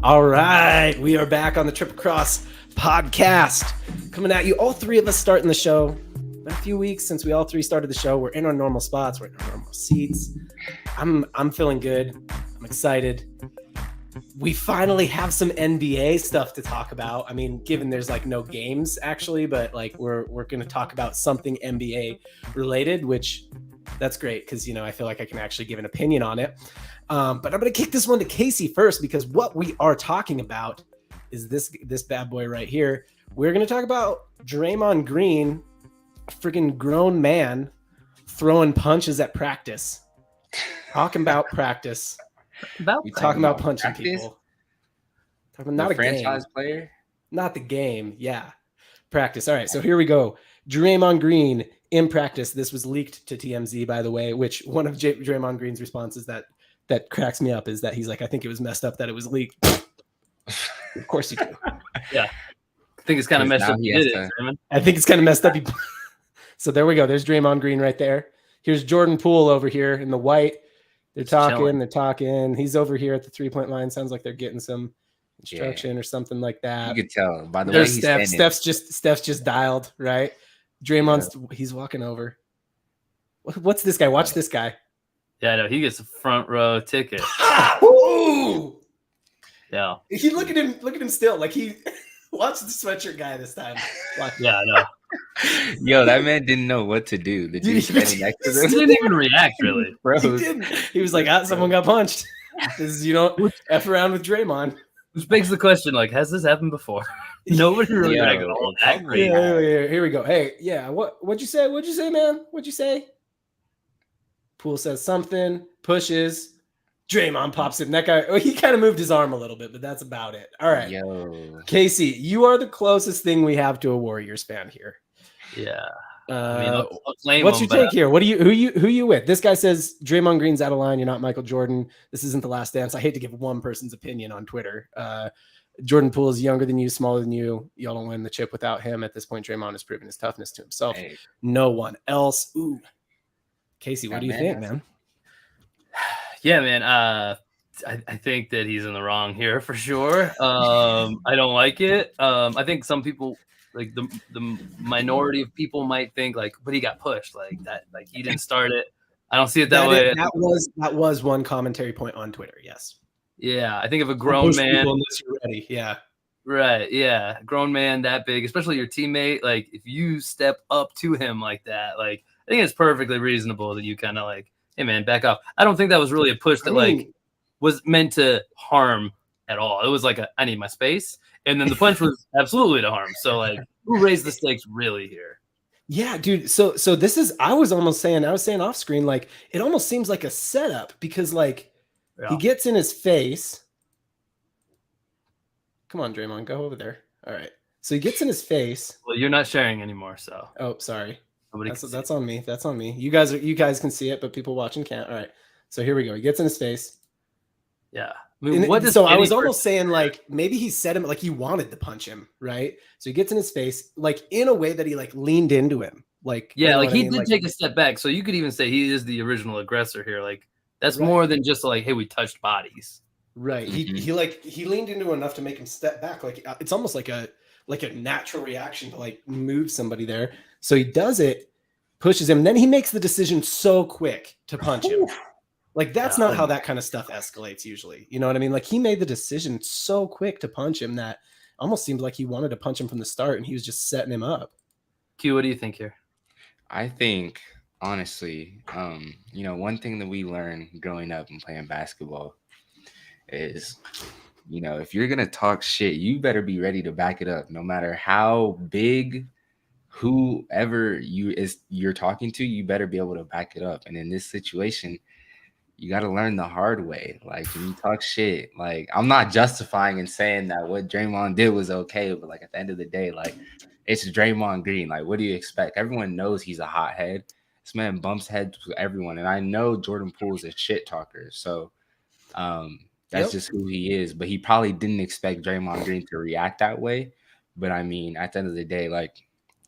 All right, we are back on the Triple Cross podcast, coming at you. All three of us starting the show. Been a few weeks since we all three started the show. We're in our normal spots. We're in our normal seats. I'm feeling good. I'm excited. We finally have some NBA stuff to talk about. I mean, given there's like no games actually, but like we're going to talk about something NBA related, which that's great because, you know, I feel like I can actually give an opinion on it. But I'm going to kick this one to Casey first because what we are talking about is this bad boy right here. We're going to talk about Draymond Green, a freaking grown man throwing punches at practice. Talking about practice. We talking about punching practice? People. Talking not a franchise game. Player, not the game. Yeah, practice. All right, so here we go. Draymond Green in practice. This was leaked to TMZ, by the way. Which one of Draymond Green's responses that cracks me up is that he's like, I think it was messed up that it was leaked. Of course you do. Yeah, I think it's kind of messed up. I think it's kind of messed up. So there we go. There's Draymond Green right there. Here's Jordan Poole over here in the white. They're talking. He's over here at the 3-point line. Sounds like they're getting some instruction or something like that. You could tell by the way he's standing. Steph's just dialed, right? Draymond's he's walking over. What's this guy? Watch this guy. Yeah, no, he gets a front row ticket. Ooh! Yeah. He look at him still. Like he watch the sweatshirt guy this time. Watch. Yeah, I know. Yo, that man didn't know what to do. The dude standing next to him. He didn't even react, really. Bro. He didn't. He was like, someone got punched. You don't F around with Draymond. Which begs the question, like, has this happened before? Nobody really reacted all that great. Yeah, here we go. Hey, yeah, what'd you say? What'd you say, man? What'd you say? Poole says something, pushes. Draymond pops in. That guy, he kind of moved his arm a little bit, but that's about it. All right. Yo. Casey, you are the closest thing we have to a Warriors fan here. Yeah. What's your take here? Who you with? This guy says Draymond Green's out of line. You're not Michael Jordan. This isn't the last dance. I hate to give one person's opinion on Twitter. Jordan Poole is younger than you, smaller than you. Y'all don't win the chip without him. At this point, Draymond has proven his toughness to himself. Hey. No one else. Ooh. Casey, what do you think, man? Yeah, man. I think that he's in the wrong here for sure. I don't like it. I think some people, like the minority of people, might think like, but he got pushed like that. Like he didn't start it. I don't see it that way. That was one commentary point on Twitter. Yes. Yeah, I think of a grown man. Unless you're ready. Yeah. Right. Yeah, grown man that big, especially your teammate. Like if you step up to him like that, like I think it's perfectly reasonable that you kind of like, hey man, back off. I don't think that was really a push that like was meant to harm at all. It was like I need my space, and then the punch was absolutely to harm. So like, who raised the stakes really here? Yeah, dude. So this is. I was saying off screen, like it almost seems like a setup because like he gets in his face. Come on, Draymond, go over there. All right. So he gets in his face. Well, you're not sharing anymore, so. Oh, sorry. That's on me. That's on me. You guys can see it, but people watching can't. All right. So here we go. He gets in his face. Yeah. I mean, I was almost saying like maybe he said him like he wanted to punch him, right? So he gets in his face like in a way that he like leaned into him. Like yeah, like he did take a step back. So you could even say he is the original aggressor here. Like that's more than just like, hey, we touched bodies. Right. Mm-hmm. He leaned into enough to make him step back. Like it's almost like a natural reaction to like move somebody there. So he does it, pushes him, and then he makes the decision so quick to punch him. Like that's not how that kind of stuff escalates usually. You know what I mean? Like he made the decision so quick to punch him that almost seemed like he wanted to punch him from the start and he was just setting him up. Q, what do you think here? I think honestly, one thing that we learned growing up and playing basketball is, if you're going to talk shit, you better be ready to back it up no matter how big whoever you're talking to, you better be able to back it up. And in this situation, you got to learn the hard way. Like when you talk shit, like I'm not justifying and saying that what Draymond did was okay, but like at the end of the day, like it's Draymond Green. Like what do you expect? Everyone knows he's a hothead. This man bumps heads with everyone, and I know Jordan Poole is a shit talker, so that's just who he is. But he probably didn't expect Draymond Green to react that way. But I mean, at the end of the day, like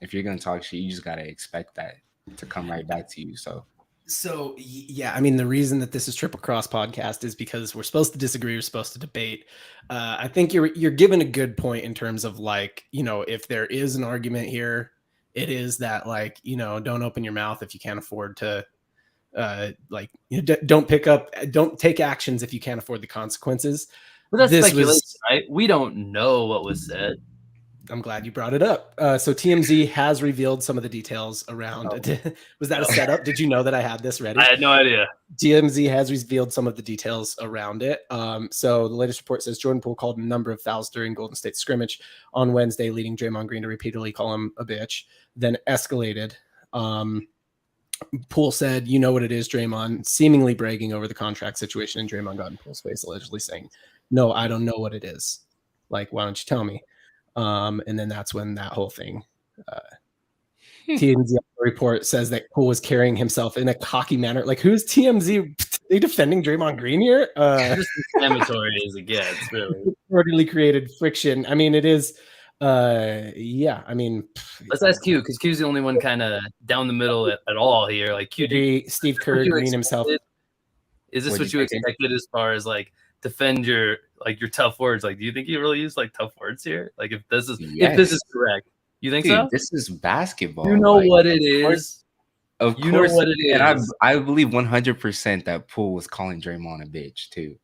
if you're gonna talk shit, you just gotta expect that to come right back to you. So So yeah, I mean, the reason that this is Triple Cross podcast is because we're supposed to disagree, we're supposed to debate. I think you're given a good point in terms of like, if there is an argument here, it is that like, don't open your mouth if you can't afford to, don't take actions if you can't afford the consequences. But that's This speculation, was right? We don't know what was said. I'm glad you brought it up. So TMZ has revealed some of the details around it. Was that a setup? Did you know that I had this ready? I had no idea. TMZ has revealed some of the details around it. So the latest report says Jordan Poole called a number of fouls during Golden State scrimmage on Wednesday, leading Draymond Green to repeatedly call him a bitch, then escalated. Poole said, "You know what it is, Draymond," seemingly bragging over the contract situation, and Draymond got in Poole's face, allegedly saying, "No, I don't know what it is. Like, why don't you tell me?" And then that's when that whole thing. TMZ report says that Poole was carrying himself in a cocky manner. Like, who's TMZ? They defending Draymond Green here? Just inflammatory as it gets, really. Reportedly created friction. I mean, it is. Yeah. I mean, let's ask Q because Q's the only one kind of down the middle at all here. Like Q, Steve Kerr, Green himself. Is this what you expected as far as like defend your tough words? Like, do you think you really use like tough words here? Like, if this is correct, you think so? This is basketball. You know what it is. Of course, you know what it is. And I believe 100% that Poole was calling Draymond a bitch too.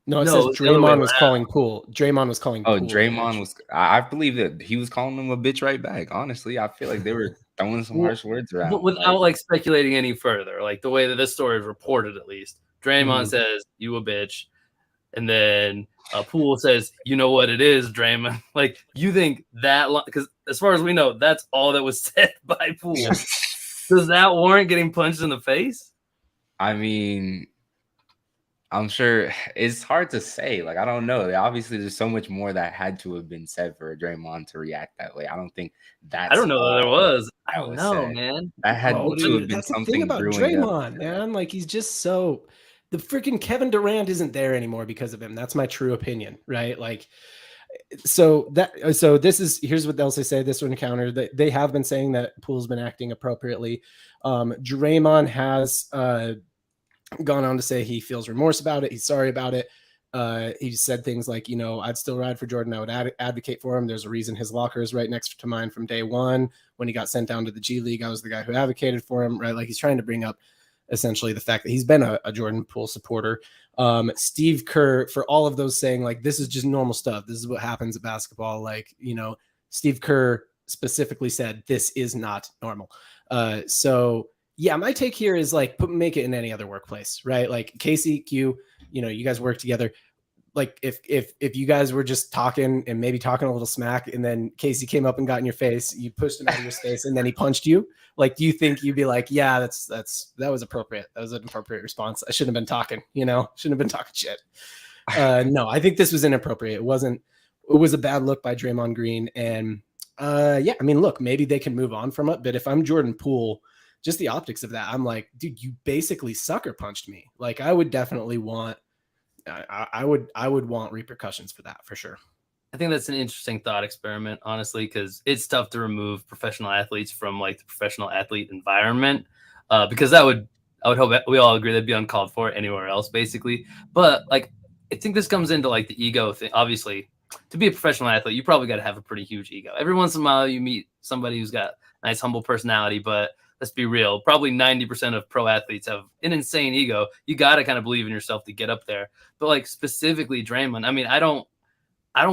No, it says Draymond was calling Poole. Draymond was calling Poole. Oh, Draymond was. I believe that he was calling him a bitch right back. Honestly, I feel like they were throwing some harsh words around. But without like speculating any further, like the way that this story is reported, at least Draymond says, "You a bitch," and then Poole says, "You know what it is, Draymond." Like, you think that? Because as far as we know, that's all that was said by Poole. Does that warrant getting punched in the face? I mean, I'm sure it's hard to say. Like, I don't know. Obviously, there's so much more that had to have been said for Draymond to react that way. I don't think that's. I don't know that there was. I don't know, man. That had to have been that's something the thing about Draymond, man. Like, he's just so. The freaking Kevin Durant isn't there anymore because of him. That's my true opinion, right? Like, here's what they'll say. This one encounter that they have been saying that Poole's been acting appropriately. Draymond has gone on to say he feels remorse about it. He's sorry about it. He said things like, I'd still ride for Jordan. I would advocate for him. There's a reason his locker is right next to mine from day one. When he got sent down to the G League, I was the guy who advocated for him, right? Like, he's trying to bring up essentially the fact that he's been a Jordan Poole supporter. Steve Kerr, for all of those, saying like, this is just normal stuff. This is what happens at basketball. Like, Steve Kerr specifically said, this is not normal. So yeah, my take here is like, make it in any other workplace, right? Like Casey, Q, you guys work together. Like if you guys were just talking and maybe talking a little smack, and then Casey came up and got in your face, you pushed him out of your space, and then he punched you. Like, do you think you'd be like, yeah, that was appropriate. That was an appropriate response. I shouldn't have been talking, shouldn't have been talking shit. No, I think this was inappropriate. It was a bad look by Draymond Green. And yeah, I mean, look, maybe they can move on from it. But if I'm Jordan Poole, just the optics of that, I'm like, dude, you basically sucker punched me. Like, I would definitely want, I would want repercussions for that, for sure. I think that's an interesting thought experiment, honestly, because it's tough to remove professional athletes from like the professional athlete environment, because I would hope that we all agree that'd be uncalled for anywhere else, basically. But like, I think this comes into like the ego thing. Obviously, to be a professional athlete, you probably got to have a pretty huge ego. Every once in a while, you meet somebody who's got a nice, humble personality, but let's be real, probably 90% of pro athletes have an insane ego. You got to kind of believe in yourself to get up there. But like, specifically Draymond, I mean, I don't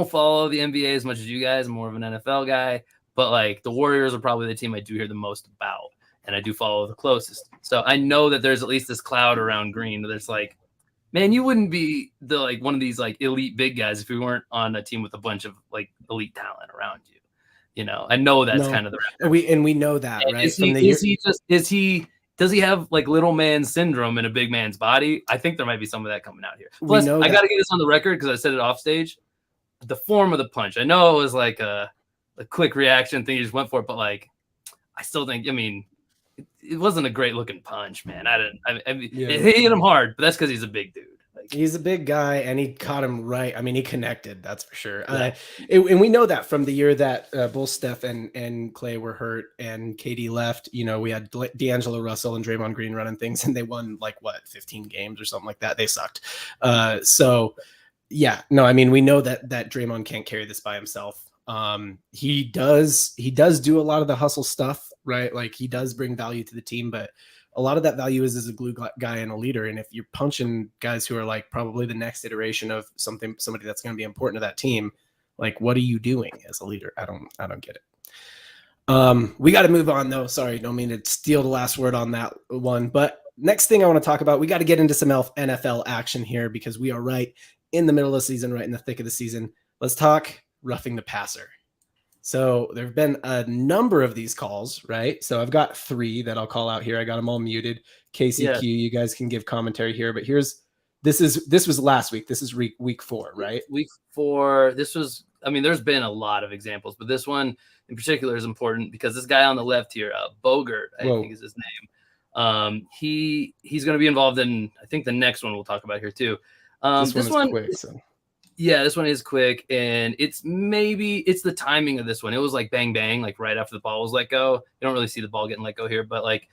follow the NBA as much as you guys. I'm more of an NFL guy, but like the Warriors are probably the team I do hear the most about, and I do follow the closest. So I know that there's at least this cloud around Green. There's like, man, you wouldn't be one of these like elite big guys if we weren't on a team with a bunch of like elite talent around you. I know that's kind of the record. And we know that, right? Does he have like little man syndrome in a big man's body? I think there might be some of that coming out here. Plus, I got to get this on the record because I said it off stage. The form of the punch, I know it was like a quick reaction thing. He just went for it, but like, I still think, I mean, it wasn't a great looking punch, man. It hit him hard, but that's because he's a big dude. Like, He's a big guy, and he caught him right. I mean, he connected. That's for sure. Yeah. And we know that from the year that both Steph and Clay were hurt, and KD left. You know, we had D'Angelo Russell and Draymond Green running things, and they won 15 games or something like that. They sucked. So yeah, no, I mean, we know that Draymond can't carry this by himself. He does do a lot of the hustle stuff, right? Like he does bring value to the team, but a lot of that value is as a glue guy and a leader. And if you're punching guys who are like probably the next iteration of somebody that's going to be important to that team, like what are you doing as a leader? I don't get it. We got to move on though. Sorry, don't mean to steal the last word on that one. But next thing I want to talk about, we got to get into some NFL action here because we are right in the middle of the season, right in the thick of the season. Let's talk roughing the passer. So there have been a number of these calls, right? So I've got 3 that I'll call out here. I got them all muted. KCQ, you guys can give commentary here, but this was last week. This is week 4, right? Week 4. This was, I mean, there's been a lot of examples, but this one in particular is important because this guy on the left here, Bogert, I think is his name. He's going to be involved in, I think the next one we'll talk about here too. This one is quick. So. Yeah, this one is quick, and it's the timing of this one. It was like bang, bang, like right after the ball was let go. You don't really see the ball getting let go here, but like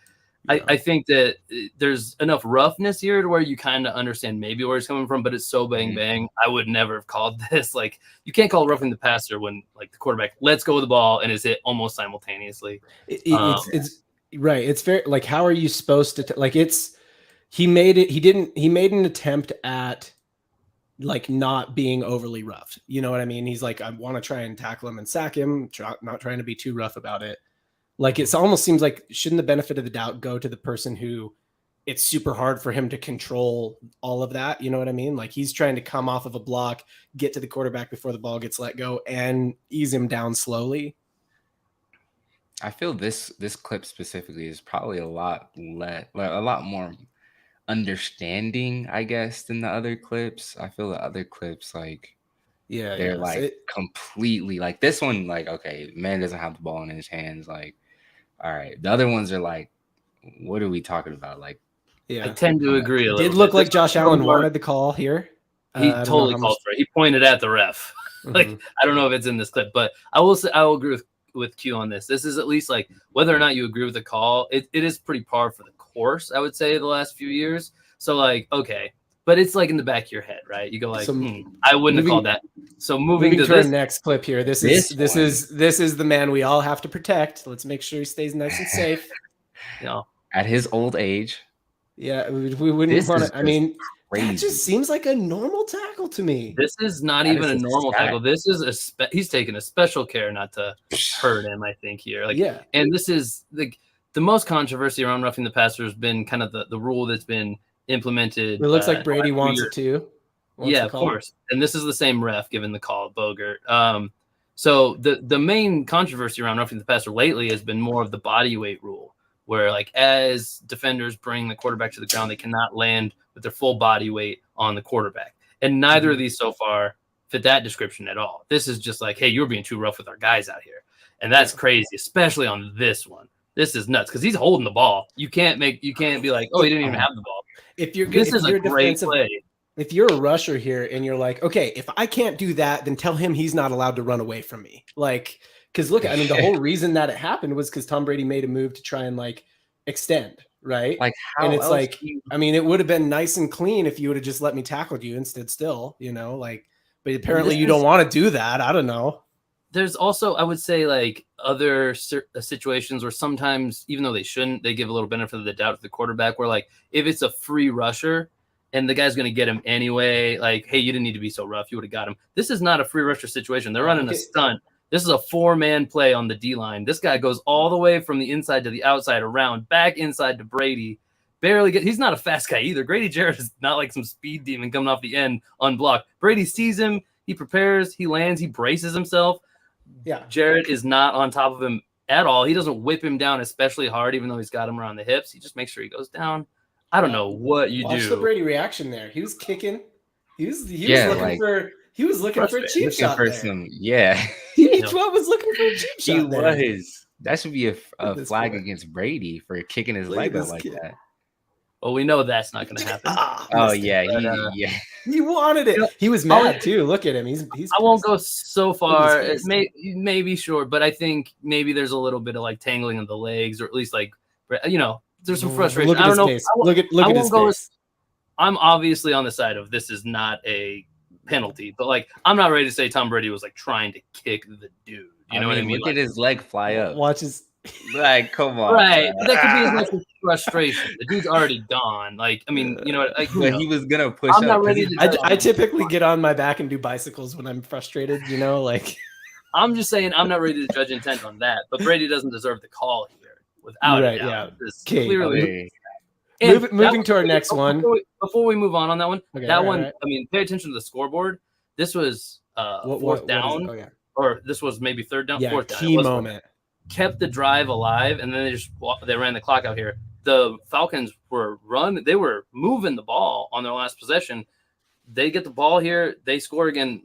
I think that there's enough roughness here to where you kind of understand maybe where it's coming from, but it's so bang, bang. I would never have called this. Like you can't call roughing the passer when like the quarterback lets go of the ball and is hit almost simultaneously. It's right. It's fair. Like how are you supposed to he made an attempt at like not being overly rough. You know what I mean? He's like, I want to try and tackle him and sack him, not trying to be too rough about it. Like it almost seems like shouldn't the benefit of the doubt go to the person who it's super hard for him to control all of that. You know what I mean? Like he's trying to come off of a block, get to the quarterback before the ball gets let go and ease him down slowly. I feel this clip specifically is probably a lot more understanding, I guess, than the other clips. I feel the other clips they're completely like this one, like, okay, man doesn't have the ball in his hands, like, all right. The other ones are like, what are we talking about? Like, yeah, I tend to agree. It did look like Josh Allen wanted the call here. He totally called for it. He pointed at the ref. Like, I don't know if it's in this clip, but I will agree with Q on this. This is at least like whether or not you agree with the call, it is pretty par for the course, I would say, the last few years. So like, okay, but it's like in the back of your head, right? You go like, I wouldn't have called that. So moving to our next clip here. This is the man we all have to protect. Let's make sure he stays nice and safe. You know, at his old age. Yeah, we wouldn't want to. I mean, that just seems like a normal tackle to me. This is not even a normal tackle. This is he's taking a special care not to hurt him, I think, here. Like, yeah. And this is the most controversy around roughing the passer has been kind of the rule that's been implemented. It looks like Brady wants it too. Yeah, of course. And this is the same ref giving the call, Bogert. So the main controversy around roughing the passer lately has been more of the body weight rule, where like as defenders bring the quarterback to the ground, they cannot land with their full body weight on the quarterback. And neither of these so far fit that description at all. This is just like, hey, you're being too rough with our guys out here. And that's crazy, especially on this one. This is nuts because he's holding the ball. You can't be like, oh, he didn't even have the ball. This is a great play. If you're a rusher here and you're like, okay, if I can't do that, then tell him he's not allowed to run away from me. Like, because look, I mean, the whole reason that it happened was because Tom Brady made a move to try and like extend, right? Like, how? And it's like, I mean, it would have been nice and clean if you would have just let me tackle you instead. Still, you know, like, but apparently you don't want to do that. I don't know. There's also, I would say, like other situations where sometimes, even though they shouldn't, they give a little benefit of the doubt to the quarterback. Where like, if it's a free rusher and the guy's going to get him anyway, like, hey, you didn't need to be so rough. You would have got him. This is not a free rusher situation. They're running a stunt. This is a 4-man play on the D-line. This guy goes all the way from the inside to the outside, around, back inside to Brady. He's not a fast guy either. Grady Jarrett is not like some speed demon coming off the end unblocked. Brady sees him. He prepares. He lands. He braces himself. Yeah. Jarrett is not on top of him at all. He doesn't whip him down especially hard, even though he's got him around the hips. He just makes sure he goes down. I don't know what you do. Watch the Brady reaction there. He was kicking. He was looking for a cheap shot there. TB12 was looking for a cheap shot there. That should be a flag against Brady for kicking his leg up like that. Well, we know that's not going to happen. Oh yeah, he wanted it. He was mad too. Look at him. He's I won't go so far. It Maybe sure, but I think maybe there's a little bit of like tangling of the legs, or at least like there's some frustration. Look at I don't know. Face. Look at his face. I'm obviously on the side of this is not a penalty, but like I'm not ready to say Tom Brady was like trying to kick the dude. You know what I mean? Look at his leg fly up. Watch his. Like, come on. Right. That could be as much as frustration. The dude's already gone. Like, I mean, you know, like he was gonna push I'm up. not ready to I typically get on my back and do bicycles when I'm frustrated, you know, like I'm just saying I'm not ready to judge intent on that. But Brady doesn't deserve the call here without a doubt. Yeah. Clearly. Moving to our next one. Before we move on that one, okay, one, right. I mean, pay attention to the scoreboard. This was fourth down, or this was maybe third down, fourth down. Key moment. Kept the drive alive, and then they ran the clock out here. The Falcons were they were moving the ball on their last possession. They get the ball here, they score again.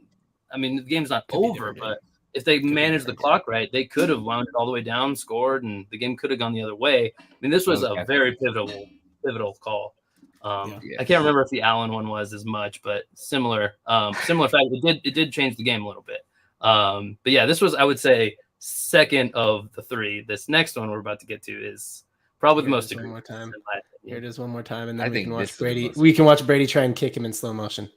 I mean, the game's not over, but if they managed the clock right, they could have wound it all the way down, scored, and the game could have gone the other way. I mean, this was a very pivotal call. I can't remember if the Allen one was as much, but similar fact. It did change the game a little bit. But yeah, this was, I would say, second of the three. This next one we're about to get to is probably the most one more time. Here it is one more time, and I then we think can watch this is Brady. We can watch Brady try and kick him in slow motion.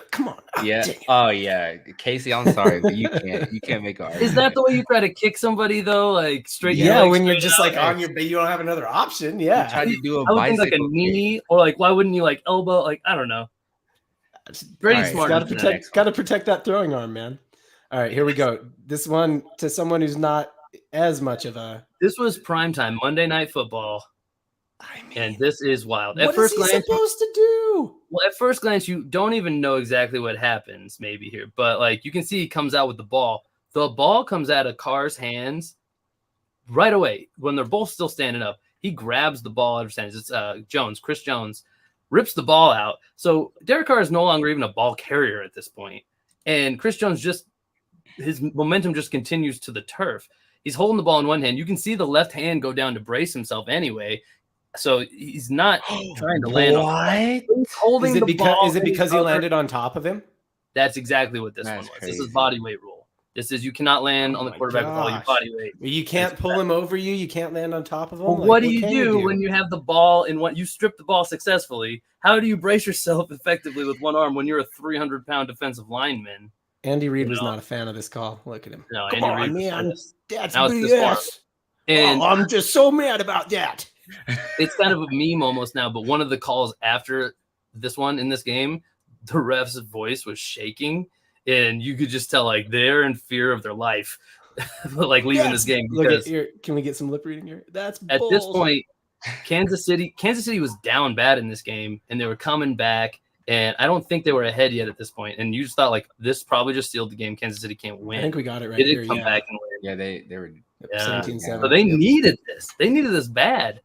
Come on. Yeah. Oh yeah, Casey. I'm sorry, but you can't make an argument. Is that the way you try to kick somebody though? Like straight? Yeah, when you're just like on your, you don't have another option. Yeah. Try to do a I would think like a knee, or like why wouldn't you like elbow? Like I don't know. Brady's smart. Got to protect that throwing arm, man. All right, here we go. This one to someone who's not as much of a. This was primetime Monday Night Football, and this is wild. What is he supposed to do? Well, at first glance, you don't even know exactly what happens maybe here, but like you can see he comes out with the ball. The ball comes out of Carr's hands right away when they're both still standing up. He grabs the ball out of his hands. It's Chris Jones, rips the ball out. So Derek Carr is no longer even a ball carrier at this point, and Chris Jones his momentum just continues to the turf. He's holding the ball in one hand. You can see the left hand go down to brace himself anyway. So he's not trying to land on it. He's holding the ball. Is it because he landed on top of him? That's exactly what this one was. Crazy. This is bodyweight rule. This is you cannot land on the quarterback with all your body weight. You can't pull him over you. You can't land on top of him. Well, what do you do when you have the ball in one? You strip the ball successfully. How do you brace yourself effectively with one arm when you're a 300-pound defensive lineman? Andy Reid was not a fan of this call. Look at him. No, Come Andy on, Reid man. That's BS. And I'm just so mad about that. It's kind of a meme almost now, but one of the calls after this one in this game, the ref's voice was shaking, and you could just tell like they're in fear of their life, like leaving this game. Look at here. Can we get some lip reading here? That's at this point, Kansas City was down bad in this game, and they were coming back. And I don't think they were ahead yet at this point. And you just thought, like, this probably just sealed the game. Kansas City can't win. I think we got it right They here. did come back and win. Yeah, they were 17-7. So they needed this. They needed this bad.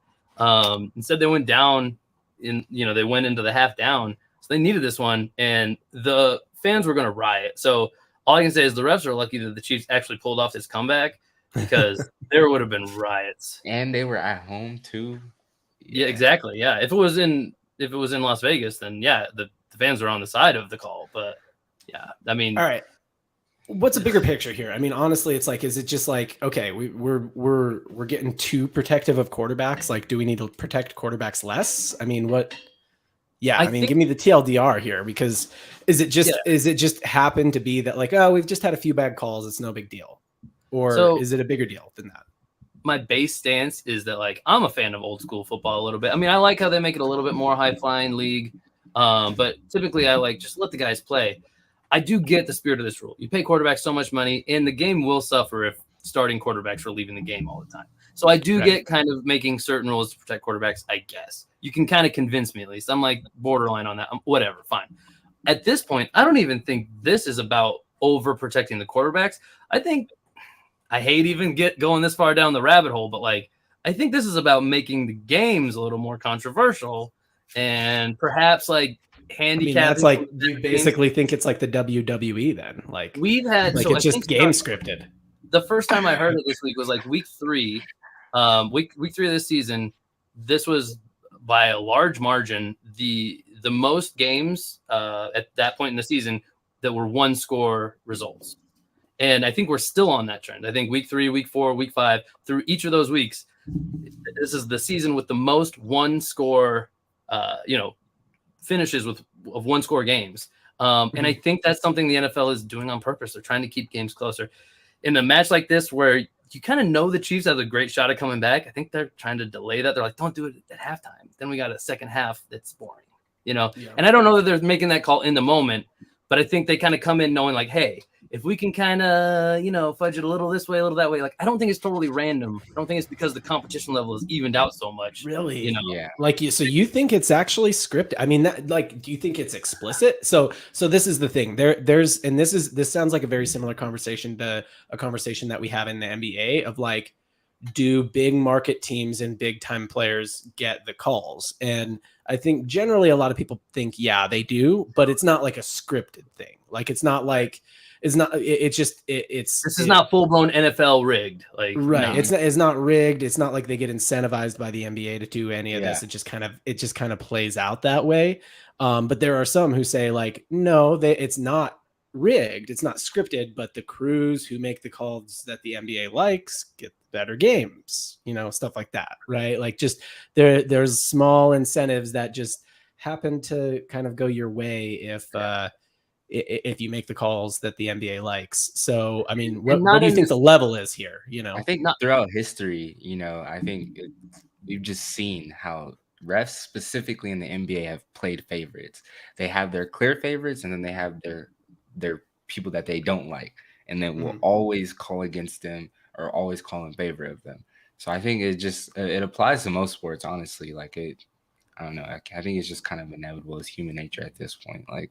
Instead, they went down they went into the half down. So they needed this one. And the fans were going to riot. So all I can say is the refs are lucky that the Chiefs actually pulled off this comeback, because there would have been riots. And they were at home, too. Yeah, exactly. Yeah. If it was in Las Vegas, then yeah, the fans are on the side of the call. But yeah, I mean, all right. What's a bigger picture here? I mean, honestly, it's like, is it just like, okay, we're getting too protective of quarterbacks? Like, do we need to protect quarterbacks less? I mean, what? Yeah, I mean, give me the TLDR here, because is it just happened to be that like, oh, we've just had a few bad calls, it's no big deal, or is it a bigger deal than that? My base stance is that like I'm a fan of old school football a little bit. I mean, I like how they make it a little bit more high flying league, but typically I like just let the guys play. I do get the spirit of this rule. You pay quarterbacks so much money, and the game will suffer if starting quarterbacks are leaving the game all the time. So I do get kind of making certain rules to protect quarterbacks, I guess. You can kind of convince me at least. I'm like borderline on that. Whatever, fine. At this point, I don't even think this is about over protecting the quarterbacks. I hate even going this far down the rabbit hole, but like I think this is about making the games a little more controversial and perhaps like handicapping. That's like you basically think it's like the WWE then. Like we've had like it's just game scripted. The first time I heard it this week was like week 3. Week 3 of this season. This was by a large margin the most games at that point in the season that were 1-score results. And I think we're still on that trend. I think week 3, week 4, week 5, through each of those weeks, this is the season with the most 1-score, finishes of 1-score games. And I think that's something the NFL is doing on purpose. They're trying to keep games closer. In a match like this, where you kind of know the Chiefs have a great shot at coming back, I think they're trying to delay that. They're like, don't do it at halftime. Then we got a second half that's boring, Yeah. And I don't know that they're making that call in the moment, but I think they kind of come in knowing like, hey, if we can kind of, fudge it a little this way, a little that way, like, I don't think it's totally random. I don't think it's because the competition level is evened out so much. Really? Yeah. Like, so you think it's actually scripted? I mean, do you think it's explicit? So this is the thing. This sounds like a very similar conversation to a conversation that we have in the NBA of like, do big market teams and big time players get the calls? And I think generally a lot of people think, yeah, they do, but it's not like a scripted thing. Like, it's not like, it's not full blown NFL rigged. Like, right. No. It's not rigged. It's not like they get incentivized by the NBA to do any of this. It just kind of plays out that way. But there are some who say like, no, it's not rigged. It's not scripted, but the crews who make the calls that the NBA likes get better games, stuff like that. Right. Like, just there's small incentives that just happen to kind of go your way if you make the calls that the NBA likes. So, I mean, what do you think the level is here? I think throughout history, I think we've just seen how refs specifically in the NBA have played favorites. They have their clear favorites, and then they have their people that they don't like, and then will always call against them or always call in favor of them. So I think it applies to most sports, honestly. Like, I don't know. I think it's just kind of inevitable. It's human nature at this point. Like,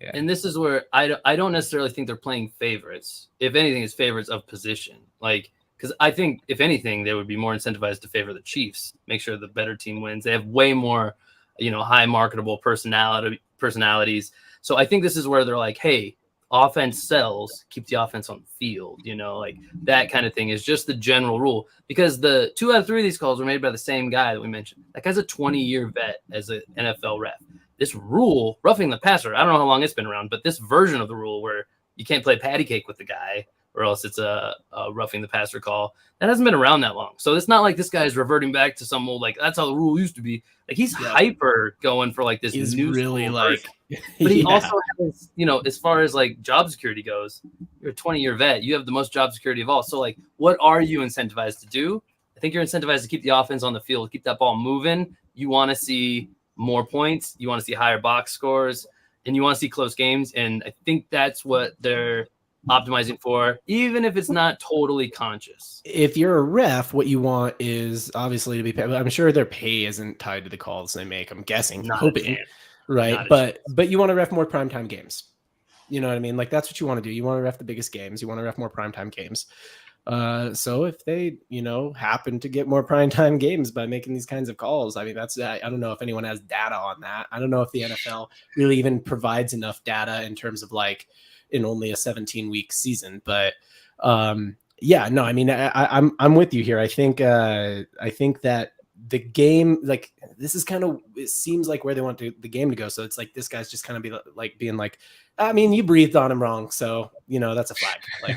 yeah. And this is where I don't necessarily think they're playing favorites. If anything, it's favorites of position. Like, because I think if anything, they would be more incentivized to favor the Chiefs, make sure the better team wins. They have way more, high marketable personalities. So I think this is where they're like, hey, offense sells, keep the offense on the field. Like that kind of thing is just the general rule. Because the 2 out of 3 of these calls were made by the same guy that we mentioned. That guy's a 20-year vet as an NFL ref. This rule, roughing the passer, I don't know how long it's been around, but this version of the rule where you can't play patty cake with the guy or else it's a roughing the passer call, that hasn't been around that long. So it's not like this guy is reverting back to some old, like, that's how the rule used to be. Like, he's hyper going for like this. He's new really like, but he also has, as far as like job security goes, you're a 20-year vet. You have the most job security of all. So like, what are you incentivized to do? I think you're incentivized to keep the offense on the field, keep that ball moving. You want to see more points, you want to see higher box scores, and you want to see close games. And I think that's what they're optimizing for, even if it's not totally conscious. If you're a ref, what you want is obviously to be paid. I'm sure their pay isn't tied to the calls they make. I'm guessing, hoping, right? But you want to ref more primetime games. You know what I mean? Like, that's what you want to do. You want to ref the biggest games. You want to ref more primetime games. So if they, happen to get more primetime games by making these kinds of calls, I mean, I don't know if anyone has data on that. I don't know if the NFL really even provides enough data in terms of like in only a 17-week season. But yeah, no, I mean, I'm with you here. I think that the game, like, this is kind of, it seems like where they want the game to go. So it's like this guy's just kind of being like, I mean, you breathed on him wrong, so that's a flag. Like.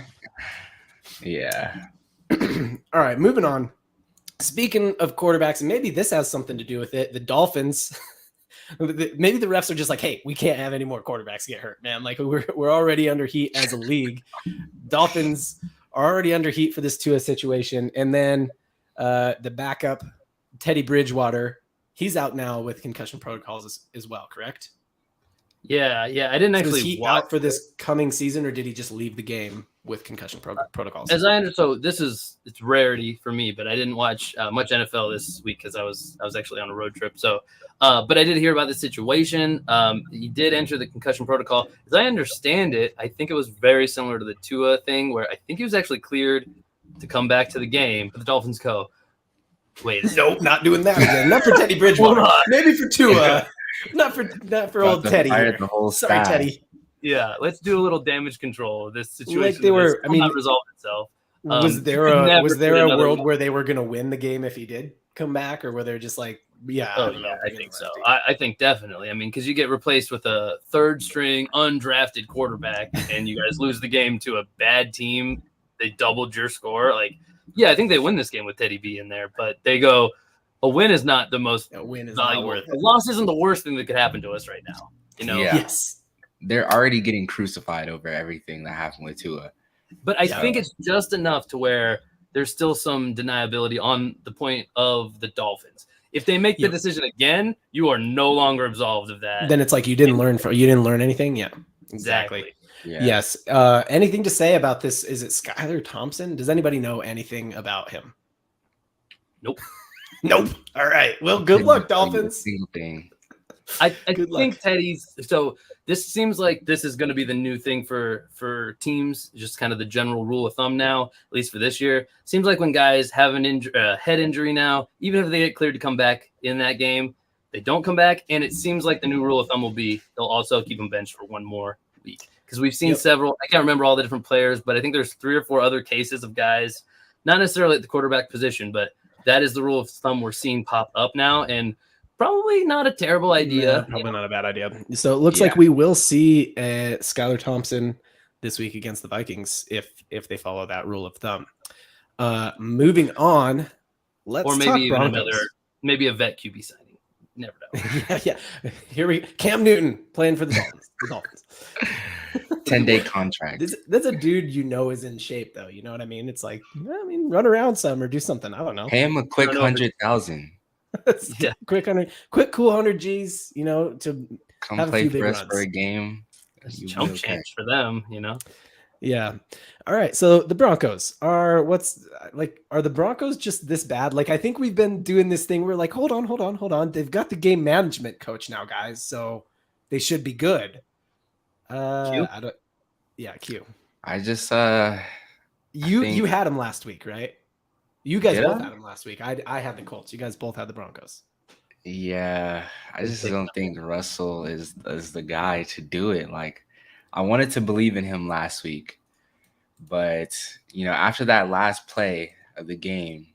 Yeah. All right, moving on. Speaking of quarterbacks, and maybe this has something to do with it, the Dolphins, maybe the refs are just like, hey, we can't have any more quarterbacks get hurt, man. Like, we're already under heat as a league. Dolphins are already under heat for this Tua situation. And then the backup, Teddy Bridgewater, he's out now with concussion protocols as well, correct? Yeah. I didn't actually. Is he out for this coming season, or did he just leave the game with concussion protocols? As I understand, so it's rarity for me, but I didn't watch much NFL this week because I was actually on a road trip. So, but I did hear about the situation. He did enter the concussion protocol. As I understand it, I think it was very similar to the Tua thing, where I think he was actually cleared to come back to the game. But the Dolphins go, wait, nope, not doing that again. Not for Teddy Bridgewater. Maybe for Tua. Not for old Teddy. Sorry, Teddy. Yeah, let's do a little damage control of this situation. Like they were, I mean, not resolved itself. Was there a world where they were going to win the game if he did come back, or were they just like, Yeah. Oh, yeah, I think so. I think definitely. I mean, because you get replaced with a third-string, undrafted quarterback, and you guys lose the game to a bad team. They doubled your score. Like, yeah, I think they win this game with Teddy B in there, but they go, a win is not the most valuable. A loss isn't the worst thing that could happen to us right now. You know? Yeah. Yes. They're already getting crucified over everything that happened with Tua. But I think it's just enough to where there's still some deniability on the point of the Dolphins. If they make the decision again, you are no longer absolved of that. Then it's like you didn't learn anything. Yeah, exactly. Yeah. Yes. Anything to say about this? Is it Skylar Thompson? Does anybody know anything about him? Nope. Nope. All right. Well, good luck, Dolphins. I think Teddy's. So this seems like this is going to be the new thing for teams. Just kind of the general rule of thumb now, at least for this year. Seems like when guys have an head injury now, even if they get cleared to come back in that game, they don't come back. And it seems like the new rule of thumb will be they'll also keep them benched for one more week because we've seen several. I can't remember all the different players, but I think there's 3 or 4 other cases of guys, not necessarily at the quarterback position, but that is the rule of thumb we're seeing pop up now. And probably not a terrible idea. No, probably not a bad idea. So it looks like we will see Skylar Thompson this week against the Vikings if they follow that rule of thumb. Moving on, let's or maybe talk even Broncos. maybe a vet QB signing. Never know. yeah. Here we Cam Newton playing for the Dolphins. 10-day contract. That's a dude is in shape though. You know what I mean? It's like run around some or do something. I don't know. Pay him a quick 100,000. Quick, cool 100 G's, to come have play a few for us runs. for a game. Chump change for them, Yeah. All right. So the Broncos are the Broncos just this bad? Like, I think we've been doing this thing. We're like, hold on. They've got the game management coach now, guys. So they should be good. Q? Q. I just, you had him last week, right? You guys Did both I? had him last week. I had the Colts. You guys both had the Broncos. Yeah, I just don't think Russell is the guy to do it. Like, I wanted to believe in him last week, but after that last play of the game,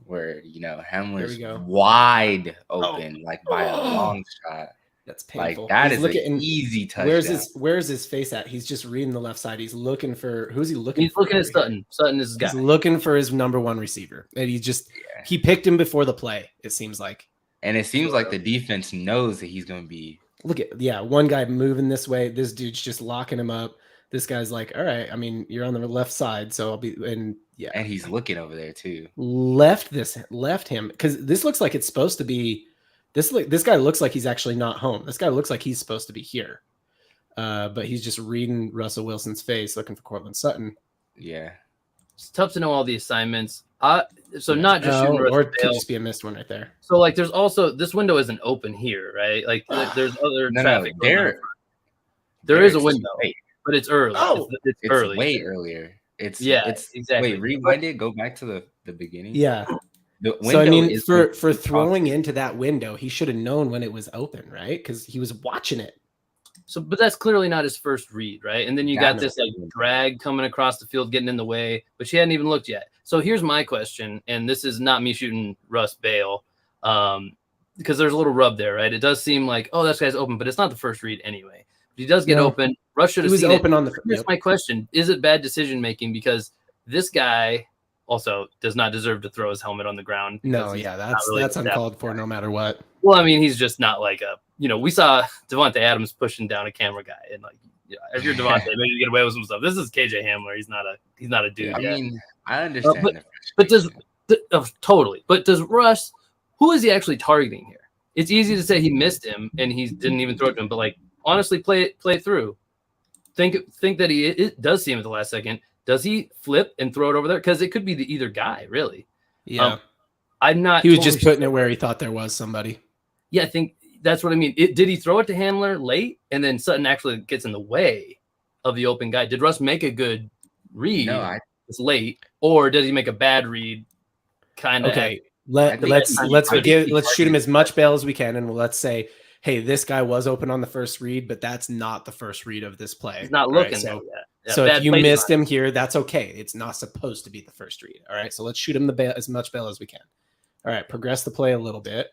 where Hamler's wide open, by a long shot. That's painful. Like that is an easy touchdown. Where's his face at? He's just reading the left side. He's looking for who's he looking? He's looking at Sutton. Sutton is his guy. He's looking for his number 1 receiver, and he picked him before the play. It seems like, and it seems like the defense knows that he's going to be. Look at one guy moving this way. This dude's just locking him up. This guy's like, all right. I mean, you're on the left side, so I'll be and he's looking over there too. Left him because this looks like it's supposed to be. This guy looks like he's actually not home. This guy looks like he's supposed to be here. But he's just reading Russell Wilson's face, looking for Cortland Sutton. Yeah. It's tough to know all the assignments. Not just shooting or it could just be a missed one right there. So there's also this window isn't open here, right? There's other traffic. There is a window, but it's early. It's early. Way earlier. It's exactly. Wait, rewind it. Go back to the beginning. Yeah. So I mean, for throwing into that window, he should have known when it was open, right? Because he was watching it. So, but that's clearly not his first read, right? And then you got this drag coming across the field, getting in the way, but she hadn't even looked yet. So here's my question, and this is not me shooting Russ bail, because there's a little rub there, right? It does seem like, this guy's open, but it's not the first read anyway. But he does get open. Russ should have seen open it. on the. Here's my question: is it bad decision making because this guy also does not deserve to throw his helmet on the ground? No, that's uncalled for no matter what. Well, I mean, he's just not like we saw Devontae Adams pushing down a camera guy, and if you're Devontae, maybe you get away with some stuff. This is KJ Hamler. He's not a dude. I mean, I understand. Totally. But does Russ? Who is he actually targeting here? It's easy to say he missed him and he didn't even throw it to him, but honestly, play it through. Think that it does see him at the last second. Does he flip and throw it over there? Because it could be the either guy, really. Yeah. I'm not. He was just putting it where he thought there was somebody. Yeah, I think that's what I mean. Did he throw it to Hamler late and then Sutton actually gets in the way of the open guy? Did Russ make a good read? No, it's late, or did he make a bad read? Kind of. Okay. Let's shoot him as much bail as we can, and let's say, hey, this guy was open on the first read, but that's not the first read of this play. He's not looking there yet. Yeah, so if you missed him here, that's okay. It's not supposed to be the first read. All right. So let's shoot him as much bail as we can. All right. Progress the play a little bit.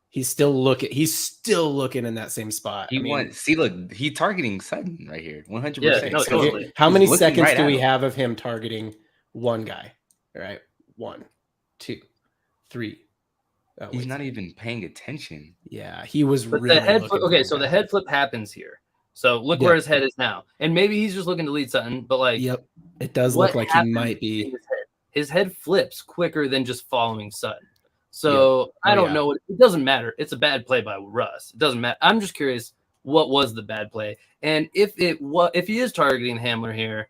He's still looking in that same spot. Look, he targeting Sutton right here, 100%. Yeah, no, So totally. how many seconds right do at we him. have of him targeting one guy? All right, 1, 2, 3. Oh, He's wait, not even paying attention. Yeah, he was But really the head looking flip, for okay, one so guy. the head flip happens here. So look where his head is now. And maybe he's just looking to lead Sutton, but like Yep, it does what look like he happens might in be. his head flips quicker than just following Sutton. So Yeah. I don't know. It doesn't matter. It's a bad play by Russ. It doesn't matter. I'm just curious, what was the bad play? And if he is targeting Hamler here,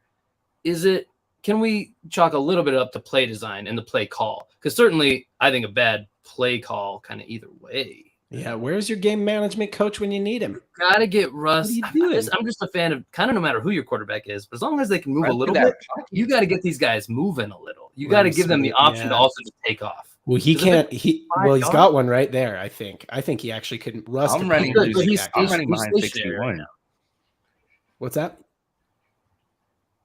can we chalk a little bit up to play design and the play call? Because certainly I think a bad play call kind of either way. Yeah, where's your game management coach when you need him? Gotta get Russ. What are you doing? I'm just a fan of kind of no matter who your quarterback is, but as long as they can move a little That bit, pocket. you got to get these guys moving a little. You got to give them the option to also just take off. Well, he can't. He's got one right there. I think he actually couldn't. Russ. I'm running behind 61. Right now. What's that?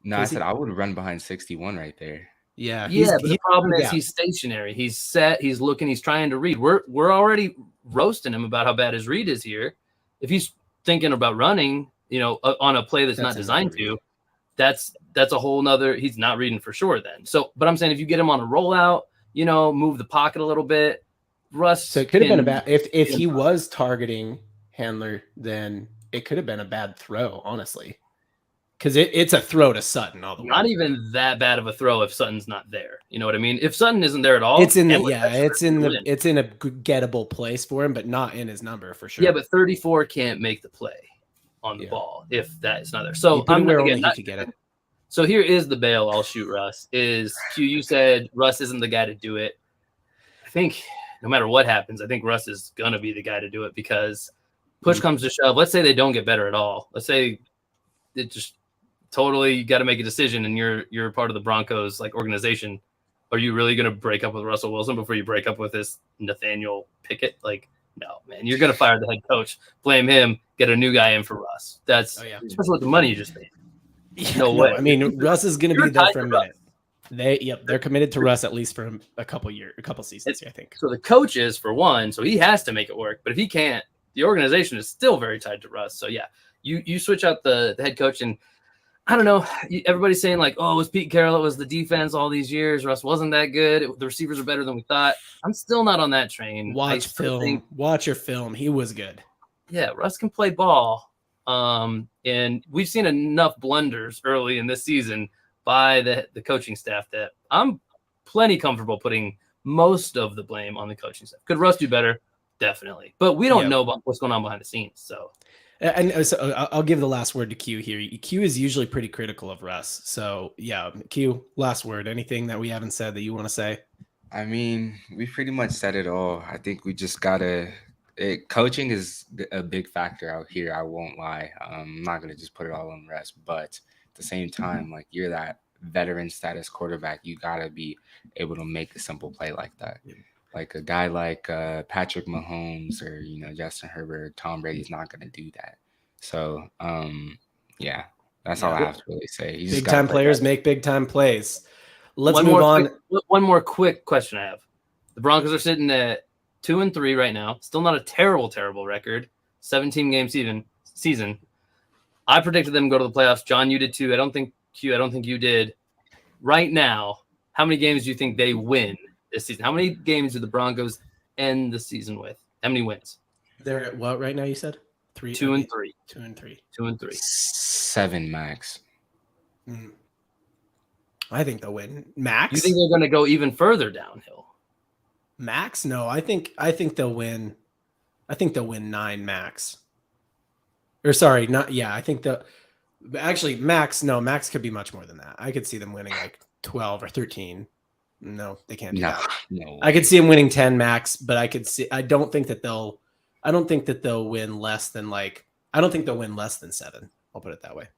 No, I said I would run behind 61 right there. Yeah, but the problem is he's stationary. He's set. He's looking. He's trying to read. We're already roasting him about how bad his read is here. If he's thinking about running, on a play that's not designed to, that's a whole nother. He's not reading for sure then. So, but I'm saying if you get him on a rollout, move the pocket a little bit, Russ. So it could have been a bad if he was targeting Handler, then it could have been a bad throw, honestly. Because it's a throw to Sutton all the way. Not even that bad of a throw if Sutton's not there. You know what I mean? If Sutton isn't there at all, it's in a gettable place for him, but not in his number for sure. Yeah, but 34 can't make the play on the ball if that is not there. So I'm he could get it. So here is the bail. I'll shoot Russ. Is Q? You said Russ isn't the guy to do it. I think no matter what happens, I think Russ is gonna be the guy to do it because push comes to shove. Let's say they don't get better at all. Let's say it just. Totally, you got to make a decision, and you're part of the Broncos organization. Are you really going to break up with Russell Wilson before you break up with this Nathaniel Pickett? No, man, you're going to fire the head coach, blame him, get a new guy in for Russ. That's especially with the money you just made. No way. I mean, Russ is going to be there for a minute. They're committed to Russ at least for a couple seasons, I think. So the coach is for one, so he has to make it work. But if he can't, the organization is still very tied to Russ. So yeah, you switch out the head coach and. I don't know. Everybody's saying it was Pete Carroll. It was the defense all these years. Russ wasn't that good. The receivers are better than we thought. I'm still not on that train. Watch your film. He was good. Yeah, Russ can play ball. And we've seen enough blunders early in this season by the coaching staff that I'm plenty comfortable putting most of the blame on the coaching staff. Could Russ do better? Definitely. But we don't know about what's going on behind the scenes. So. And so I'll give the last word to Q here. Q is usually pretty critical of Russ. So, yeah, Q, last word. Anything that we haven't said that you want to say? I mean, we pretty much said it all. I think we just got to – coaching is a big factor out here. I won't lie. I'm not going to just put it all on Russ. But at the same time, you're that veteran status quarterback. You got to be able to make a simple play like that. Yeah. Like a guy like Patrick Mahomes or, Justin Herbert, Tom Brady's not going to do that. So, that's all I have to really say. Big-time players make big-time plays. Let's move on. One more quick question I have. The Broncos are sitting at 2-3 right now. Still not a terrible, terrible record. 17-game season. I predicted them to go to the playoffs. John, you did too. I don't think you did. Right now, how many games do you think they win this season? How many games do the Broncos end the season with? How many wins? They're at what right now? You said 3, 2-3, 2-3, 2-3, 7 max. I think they'll win. Max? You think they're going to go even further downhill? Max? No, I think they'll win. I think they'll win 9 max. Or sorry, not yeah. I think actually max. No, max could be much more than that. I could see them winning 12 or 13. No, they can't do that. No. I could see them winning 10 max, but I don't think that they'll win less than I don't think they'll win less than 7. I'll put it that way.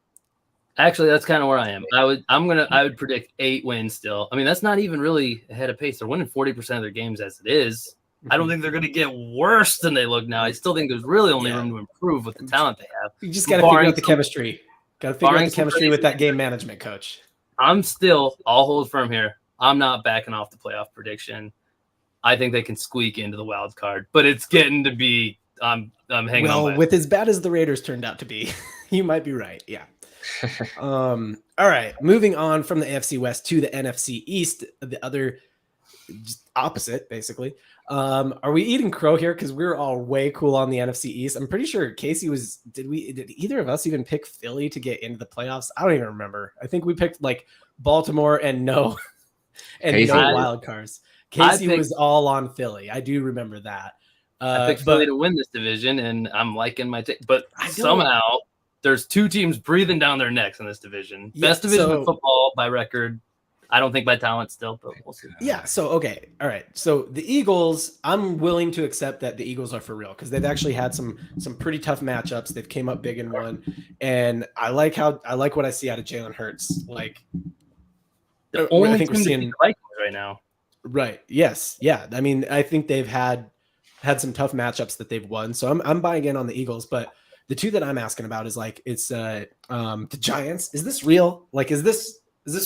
Actually, that's kind of where I am. I would predict 8 wins still. I mean, that's not even really ahead of pace. They're winning 40% of their games as it is. I don't think they're going to get worse than they look now. I still think there's really only room to improve with the talent they have. You just got to figure out the chemistry. Got to figure out the chemistry with that game management coach. I'll hold firm here. I'm not backing off the playoff prediction. I think they can squeak into the wild card, but it's getting to be I'm hanging on. Well, with as bad as the Raiders turned out to be, you might be right. Yeah. All right. Moving on from the AFC West to the NFC East, the other just opposite, basically. Are we eating crow here? Because we're all way cool on the NFC East. I'm pretty sure Casey was. Did either of us even pick Philly to get into the playoffs? I don't even remember. I think we picked like Baltimore and no wild cards. Casey was all on Philly. I do remember that. I picked Philly to win this division, and I'm liking my take. But somehow there's two teams breathing down their necks in this division. Best division in football by record. I don't think by talent still, but we'll see. Yeah. So, okay. All right. So the Eagles, I'm willing to accept that the Eagles are for real because they've actually had some pretty tough matchups. They've came up big and won. And I like what I see out of Jalen Hurts. Like, the only thing we're seeing right now. Right. Yes. Yeah. I mean, I think they've had some tough matchups that they've won. So I'm buying in on the Eagles, but the two that I'm asking about is like, it's the Giants. Is this real? Like, is this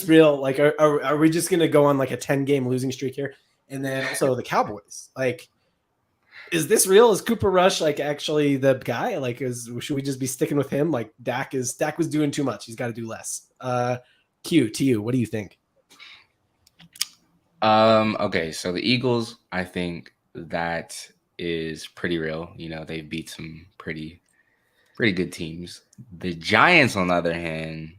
real? Like, are we just going to go on like a 10-game losing streak here? And then also the Cowboys, like, is this real? Is Cooper Rush like actually the guy? Like, should we just be sticking with him? Like Dak was doing too much. He's got to do less. Q to you. What do you think? Okay. So the Eagles, I think that is pretty real. You know, they beat some pretty good teams. The Giants, on the other hand,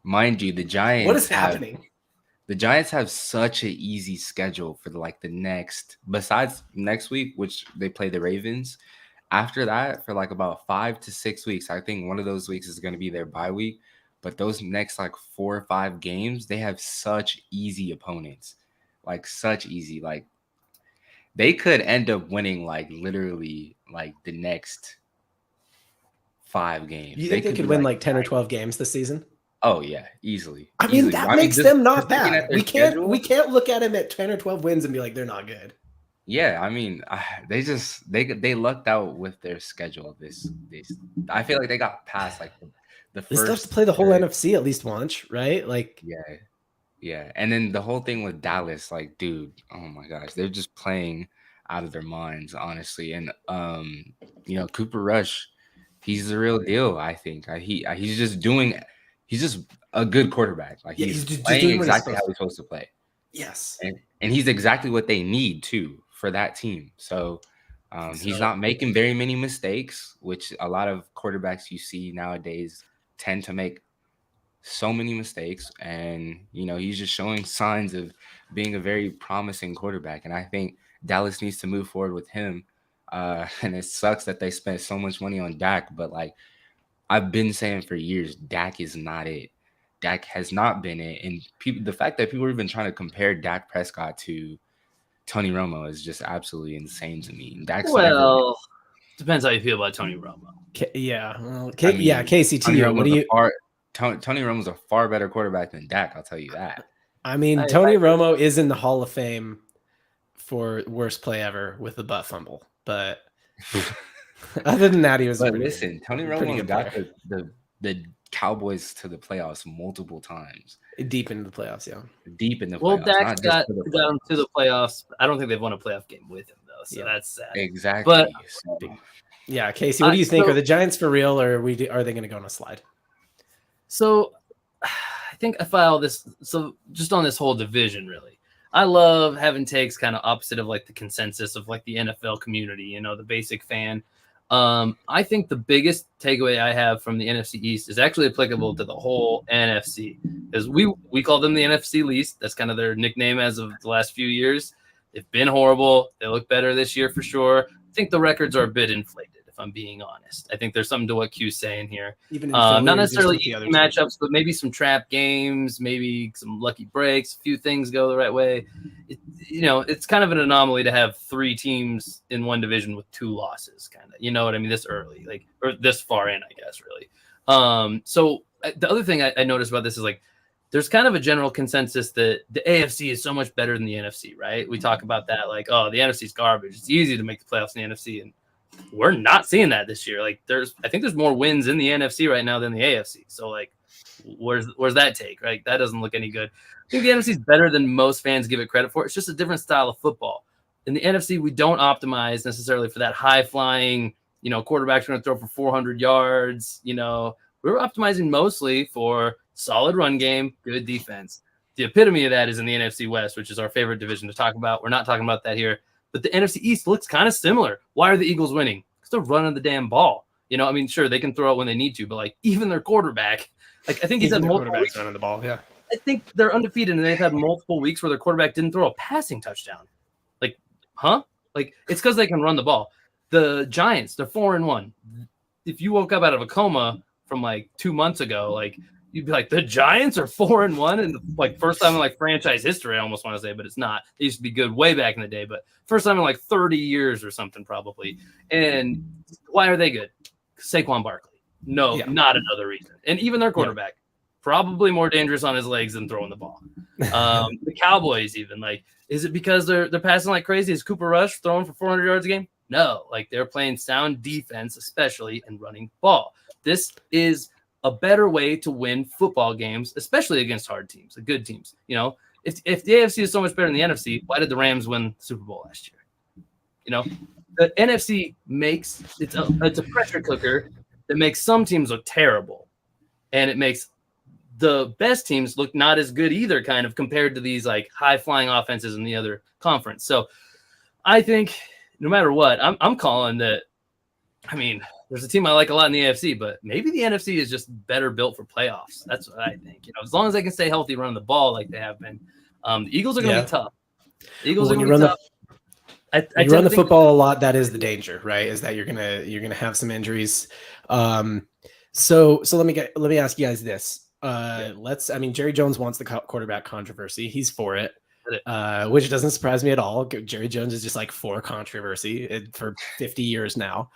mind you, the Giants. What is happening? The Giants have such an easy schedule for the next, besides next week, which they play the Ravens. After that, for like about 5 to 6 weeks, I think one of those weeks is going to be their bye week. But those next like 4 or 5 games, they have such easy opponents, like such easy. Like they could end up winning like literally like the next 5 games. You think they could win like 10 or 12 games this season? Oh yeah, easily. I mean, that makes them not bad. We can't look at them at 10 or 12 wins and be like they're not good. Yeah, I mean, they lucked out with their schedule. This I feel like they got past like the first. They still have to play the whole NFC at least once, right? Like yeah. And then the whole thing with Dallas, like, dude, oh my gosh, they're just playing out of their minds, honestly. And you know, Cooper Rush, he's the real deal. I think he's just a good quarterback. Like he's just playing exactly how he's supposed to play. Yes, and he's exactly what they need too for that team. So he's not making very many mistakes, which a lot of quarterbacks you see nowadays tend to make so many mistakes. And you know, he's just showing signs of being a very promising quarterback. And I think Dallas needs to move forward with him. And it sucks that they spent so much money on Dak, but like I've been saying for years, Dak is not it. Dak has not been it. And the fact that people are even trying to compare Dak Prescott to Tony Romo is just absolutely insane to me. Depends how you feel about Tony Romo. Casey, to you, what do you? Tony Romo's a far better quarterback than Dak. I'll tell you that. I mean, Tony Romo is in the Hall of Fame for worst play ever with the butt fumble, but other than that, he was. But listen, Tony Romo got the Cowboys to the playoffs multiple times. Deep into the playoffs, yeah. Deep in the playoffs. Well, Dak got them to the playoffs. I don't think they've won a playoff game with him, though, so that's sad. Exactly. But yeah, Casey, what do you think? Are the Giants for real, or are they going to go on a slide? So I think I file this. So just on this whole division, really, I love having takes kind of opposite of like the consensus of like the NFL community, you know, the basic fan. I think the biggest takeaway I have from the NFC East is actually applicable to the whole NFC, because we call them the NFC least. That's kind of their nickname as of the last few years. They've been horrible. They look better this year for sure. I think the records are a bit inflated, if I'm being honest. I think there's something to what Q's saying here. Not necessarily easy matchups, but maybe some trap games, maybe some lucky breaks, a few things go the right way. It's kind of an anomaly to have 3 teams in one division with 2 losses, kind of. You know what I mean? This early, like, or this far in, I guess, really. So the other thing I noticed about this is like, there's kind of a general consensus that the AFC is so much better than the NFC, right? We talk about that, like, oh, the NFC is garbage. It's easy to make the playoffs in the NFC, and we're not seeing that this year. Like, I think there's more wins in the NFC right now than the AFC. So, like, where's that take, right? That doesn't look any good. I think the NFC is better than most fans give it credit for. It's just a different style of football. In the NFC, we don't optimize necessarily for that high flying, quarterback's going to throw for 400 yards. We're optimizing mostly for solid run game, good defense. The epitome of that is in the NFC West, which is our favorite division to talk about. We're not talking about that here. But the NFC East looks kind of similar. Why are the Eagles winning? Because they're running the damn ball. Sure, they can throw it when they need to, but even their quarterback, I think he's had multiple weeks running the ball. Yeah, I think they're undefeated, and they've had multiple weeks where their quarterback didn't throw a passing touchdown. It's because they can run the ball. The Giants, they're 4-1. If you woke up out of a coma from 2 months ago, you'd be like, the Giants are 4-1, and first time in franchise history. I almost want to say, but it's not. They used to be good way back in the day, but first time in 30 years or something probably. And why are they good? Saquon Barkley. No, not another reason. And even their quarterback, probably more dangerous on his legs than throwing the ball. The Cowboys even, is it because they're passing like crazy? Is Cooper Rush throwing for 400 yards a game? No, they're playing sound defense, especially and running ball. This is a better way to win football games, especially against hard teams, the good teams. If the AFC is so much better than the NFC, why did the Rams win the Super Bowl last year? The NFC makes it's a pressure cooker that makes some teams look terrible, and it makes the best teams look not as good either, kind of compared to these high flying offenses in the other conference. So I think no matter what, I'm calling that. There's a team I like a lot in the AFC, but maybe the NFC is just better built for playoffs. That's what I think. As long as they can stay healthy, running the ball like they have been, the Eagles are going to be tough. The Eagles are going to be tough. You run the football a lot. That is the danger, right? Is that you're gonna have some injuries. So let me ask you guys this. Jerry Jones wants the quarterback controversy. He's for it, which doesn't surprise me at all. Jerry Jones is just for controversy for 50 years now.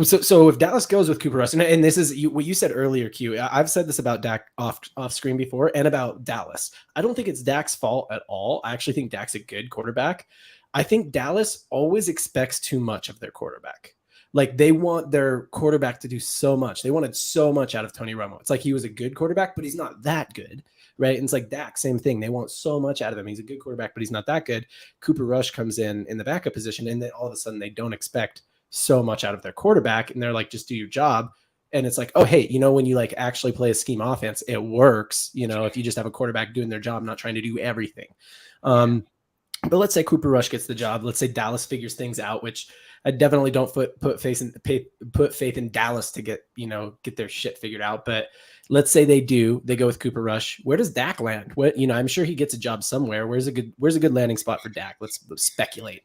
So if Dallas goes with Cooper Rush, and this is what you said earlier, Q. I've said this about Dak off screen before, and about Dallas. I don't think it's Dak's fault at all. I actually think Dak's a good quarterback. I think Dallas always expects too much of their quarterback. They want their quarterback to do so much. They wanted so much out of Tony Romo. It's he was a good quarterback, but he's not that good, right? And it's Dak, same thing. They want so much out of him. He's a good quarterback, but he's not that good. Cooper Rush comes in the backup position, and then all of a sudden they don't expect so much out of their quarterback, and they're just do your job. And it's oh, hey, when you actually play a scheme offense, it works. If you just have a quarterback doing their job, not trying to do everything. But let's say Cooper Rush gets the job. Let's say Dallas figures things out, which I definitely don't put faith in Dallas to get their shit figured out. But let's say they do. They go with Cooper Rush. Where does Dak land? I'm sure he gets a job somewhere. Where's a good landing spot for Dak? Let's speculate.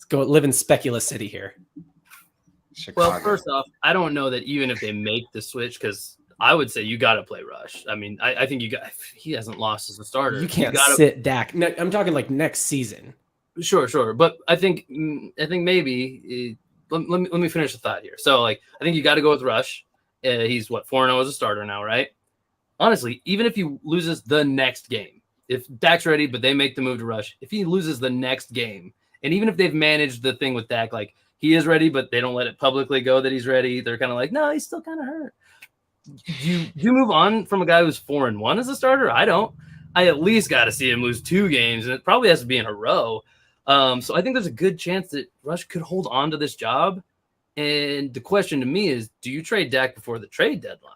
Go live in Specula City here. Chicago. Well, first off, I don't know that even if they make the switch, because I would say you got to play Rush. I think he hasn't lost as a starter. You can't sit Dak. I'm talking next season. Sure. But I think maybe let me finish the thought here. So I think you got to go with Rush. He's 4-0 as a starter now, right? Honestly, even if he loses the next game, if Dak's ready, but they make the move to Rush, if he loses the next game, and even if they've managed the thing with Dak, he is ready, but they don't let it publicly go that he's ready. They're kind of no, he's still kind of hurt. Do you move on from a guy who's 4-1 as a starter? I don't. I at least got to see him lose 2 games, and it probably has to be in a row. So I think there's a good chance that Rush could hold on to this job. And the question to me is, do you trade Dak before the trade deadline?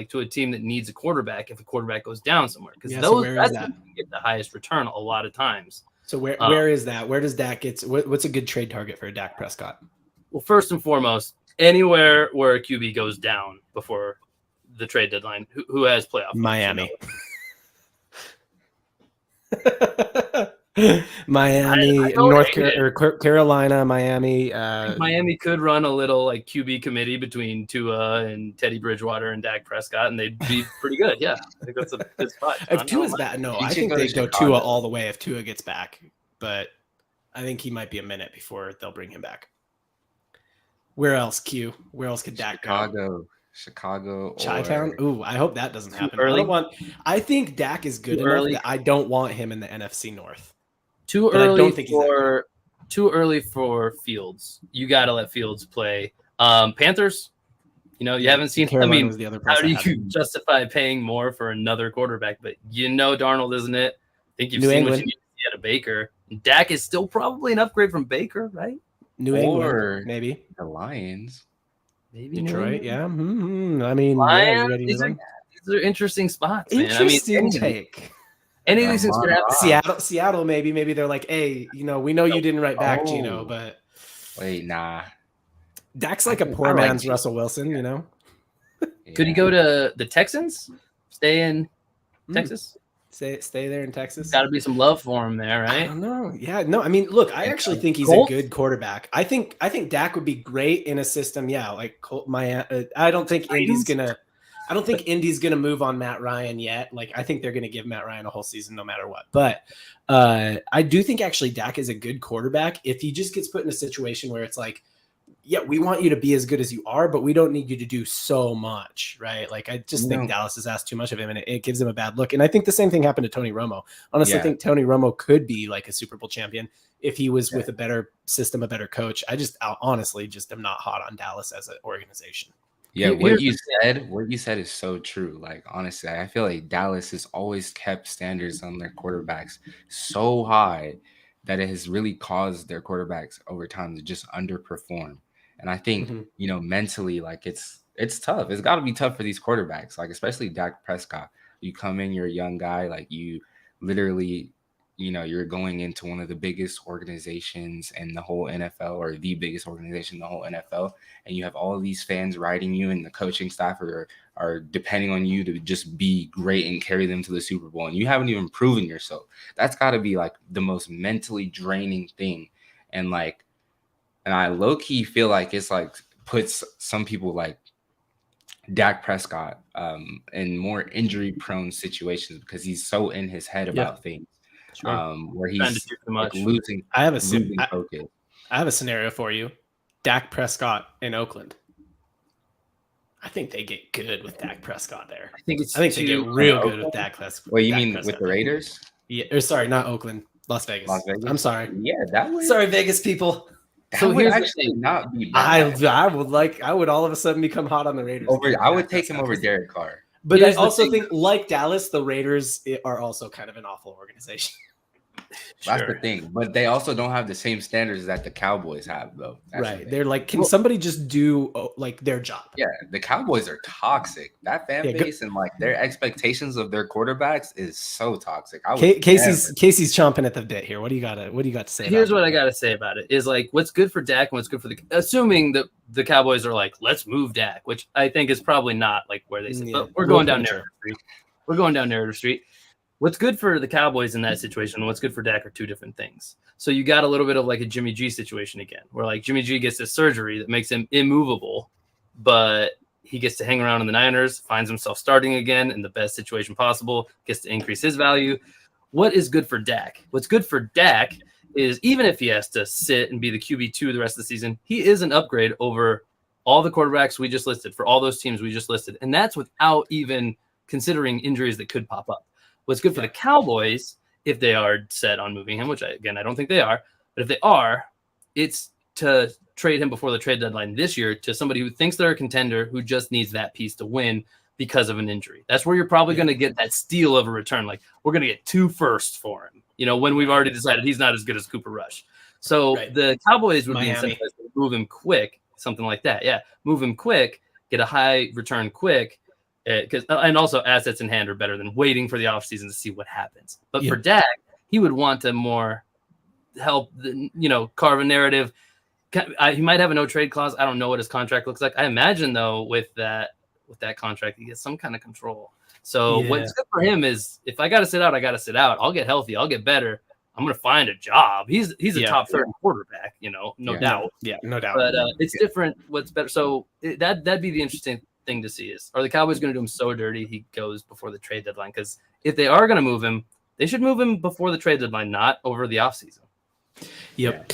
To a team that needs a quarterback if a quarterback goes down somewhere? Because that's where you get the highest return a lot of times. So where is that? Where does Dak get? What's a good trade target for Dak Prescott? Well, first and foremost, anywhere where a QB goes down before the trade deadline, who has playoff? Miami. Miami, North Carolina, Miami. Miami could run a little QB committee between Tua and Teddy Bridgewater and Dak Prescott, and they'd be pretty good. Yeah, I think that's a good spot. If Tua's bad, I think they go Tua all the way if Tua gets back, but I think he might be a minute before they'll bring him back. Where else, Q? Where else could Dak go? Chicago, Chi-Town. Ooh, I hope that doesn't happen. Early. I think Dak is good enough that I don't want him in the NFC North. Too early for Fields. You got to let Fields play. Panthers, You know, you haven't seen. Carolina I mean, was the other how place do I you had. justify paying more for another quarterback? But you know, Darnold, isn't it? I think you've New seen England. what you need to see out of Baker. Dak is still probably an upgrade from Baker, right? New Or England, maybe. the Lions. Maybe Detroit, New yeah. I mean, Lions, yeah, you ready to these move are, on? these are interesting spots, man. Interesting I mean, take. any of these things could happen. Seattle, maybe they're like, hey, you know, we know you didn't write back, Gino, but wait, nah. Dak's like a poor man's Russell Wilson, you know. Yeah. Could he go to the Texans? Stay in Texas? Stay there in Texas. Got to be some love for him there, I right? don't know. Yeah, no. I mean, look, I actually think he's a good quarterback. I think Dak would be great in a system. Yeah, like I don't think Indy's gonna move on Matt Ryan yet. Like, I think they're gonna give Matt Ryan a whole season no matter what. But I do think actually Dak is a good quarterback if he just gets put in a situation where it's like, yeah, we want you to be as good as you are, but we don't need you to do so much, right? Like, I just think Dallas has asked too much of him, and it gives him a bad look. And I think the same thing happened to Tony Romo. Honestly, I think Tony Romo could be like a Super Bowl champion if he was with a better system, a better coach. I honestly am not hot on Dallas as an organization. Yeah, what you said is so true. Like, honestly, I feel like Dallas has always kept standards on their quarterbacks so high that it has really caused their quarterbacks over time to just underperform. And I think, you know, mentally, like it's tough. It's got to be tough for these quarterbacks, like especially Dak Prescott. You come in, you're a young guy, like you literally, you know, you're going into one of the biggest organizations in the whole NFL, or the biggest organization in the whole NFL, and you have all of these fans riding you, and the coaching staff are depending on you to just be great and carry them to the Super Bowl, and you haven't even proven yourself. That's got to be like the most mentally draining thing. And like, and I low-key feel like it's like puts some people like Dak Prescott in more injury-prone situations because he's so in his head about things. Where he's like losing focus. I have a scenario for you. Dak Prescott in Oakland. I think they get good with Dak Prescott there. I think they get real good with Dak Prescott. Wait, you mean with the Raiders? Yeah, or sorry, not Oakland, Las Vegas. I'm sorry. Yeah, that would. Sorry, Vegas people. So here's actually not be bad. I would all of a sudden become hot on the Raiders. I would take him over Derek Carr. But I also think, like Dallas, the Raiders are also kind of an awful organization. That's the thing. But they also don't have the same standards that the Cowboys have, though. Right. They're like, can somebody just do like their job? Yeah, the Cowboys are toxic. That fan base and like their expectations of their quarterbacks is so toxic. Casey's chomping at the bit here. What do you got to say? Here's what I got to say about it is like what's good for Dak and what's good for assuming that the Cowboys are like, let's move Dak, which I think is probably not like where they say, but we're going down narrative street. We're going down narrative street. What's good for the Cowboys in that situation and what's good for Dak are two different things. So you got a little bit of like a Jimmy G situation again, where like Jimmy G gets this surgery that makes him immovable, but he gets to hang around in the Niners, finds himself starting again in the best situation possible, gets to increase his value. What is good for Dak? What's good for Dak is even if he has to sit and be the QB2 the rest of the season, he is an upgrade over all the quarterbacks we just listed for all those teams we just listed. And that's without even considering injuries that could pop up. What's good for the Cowboys, if they are set on moving him, which I don't think they are, but if they are, it's to trade him before the trade deadline this year to somebody who thinks they're a contender who just needs that piece to win because of an injury. That's where you're probably going to get that steal of a return. Like, we're going to get 2 firsts for him, you know, when we've already decided he's not as good as Cooper Rush. So the Cowboys would be incentivized to move him quick, something like that. Yeah, move him quick, get a high return quick. And also assets in hand are better than waiting for the offseason to see what happens. But for Dak, he would want to more help, carve a narrative. He might have a no trade clause. I don't know what his contract looks like. I imagine though, with that contract, he gets some kind of control. So what's good for him is if I got to sit out, I got to sit out. I'll get healthy. I'll get better. I'm going to find a job. He's a top 30 quarterback, no doubt. Yeah, no doubt. But it's different. What's better? So that'd be the interesting thing to see is, are the Cowboys going to do him so dirty he goes before the trade deadline? Because if they are going to move him, they should move him before the trade deadline, not over the offseason. Yep.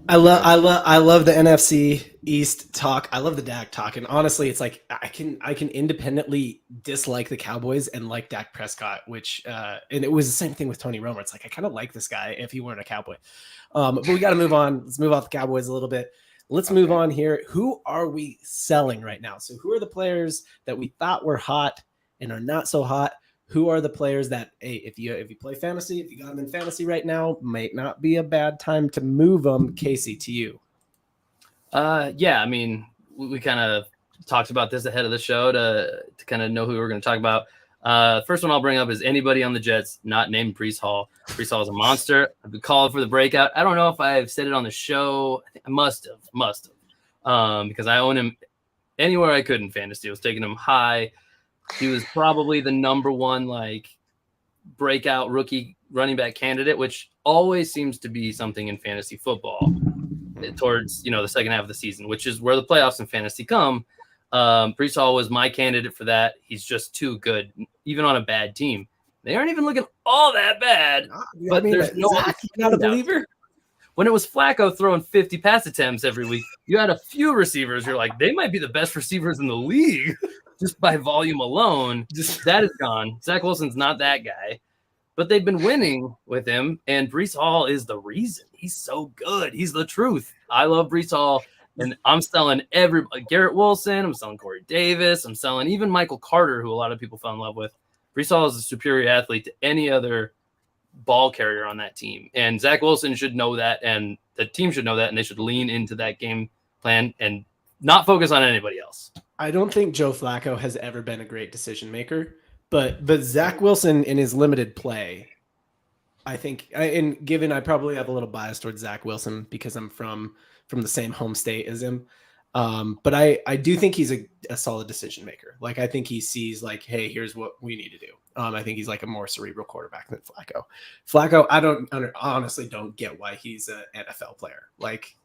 I love the NFC East talk. I love the Dak talk. And honestly, it's like I can independently dislike the Cowboys and like Dak Prescott, which and it was the same thing with Tony Romo. It's like I kind of like this guy if he weren't a Cowboy. But we got to move on. Let's move off the Cowboys a little bit. Let's move on here. Who are we selling right now? So who are the players that we thought were hot and are not so hot? Who are the players that, hey, if you play fantasy, if you got them in fantasy right now, might not be a bad time to move them? Casey, to you. Yeah, I mean, we kind of talked about this ahead of the show to kind of know who we're going to talk about. First one I'll bring up is anybody on the Jets not named Breece Hall. Breece Hall is a monster. I've been calling for the breakout. I don't know if I've said it on the show. I think I must have, because I own him anywhere I could in fantasy. I was taking him high. He was probably the number one like breakout rookie running back candidate, which always seems to be something in fantasy football towards the second half of the season, which is where the playoffs in fantasy come. Breece Hall was my candidate for that. He's just too good, even on a bad team. They aren't even looking all that bad. But there's no not a believer. When it was Flacco throwing 50 pass attempts every week, you had a few receivers. You're like, they might be the best receivers in the league just by volume alone. That is gone. Zach Wilson's not that guy. But they've been winning with him, and Breece Hall is the reason. He's so good. He's the truth. I love Breece Hall, and I'm selling Garrett Wilson. I'm selling Corey Davis. I'm selling even Michael Carter, who a lot of people fell in love with. Breece Hall is a superior athlete to any other ball carrier on that team. And Zach Wilson should know that, and the team should know that, and they should lean into that game plan and not focus on anybody else. I don't think Joe Flacco has ever been a great decision maker, but Zach Wilson in his limited play, I think, and given I probably have a little bias towards Zach Wilson because I'm from the same home state as him. But I do think he's a solid decision maker. Like, I think he sees like, hey, here's what we need to do. I think he's like a more cerebral quarterback than Flacco. Flacco, honestly don't get why he's an NFL player. Like,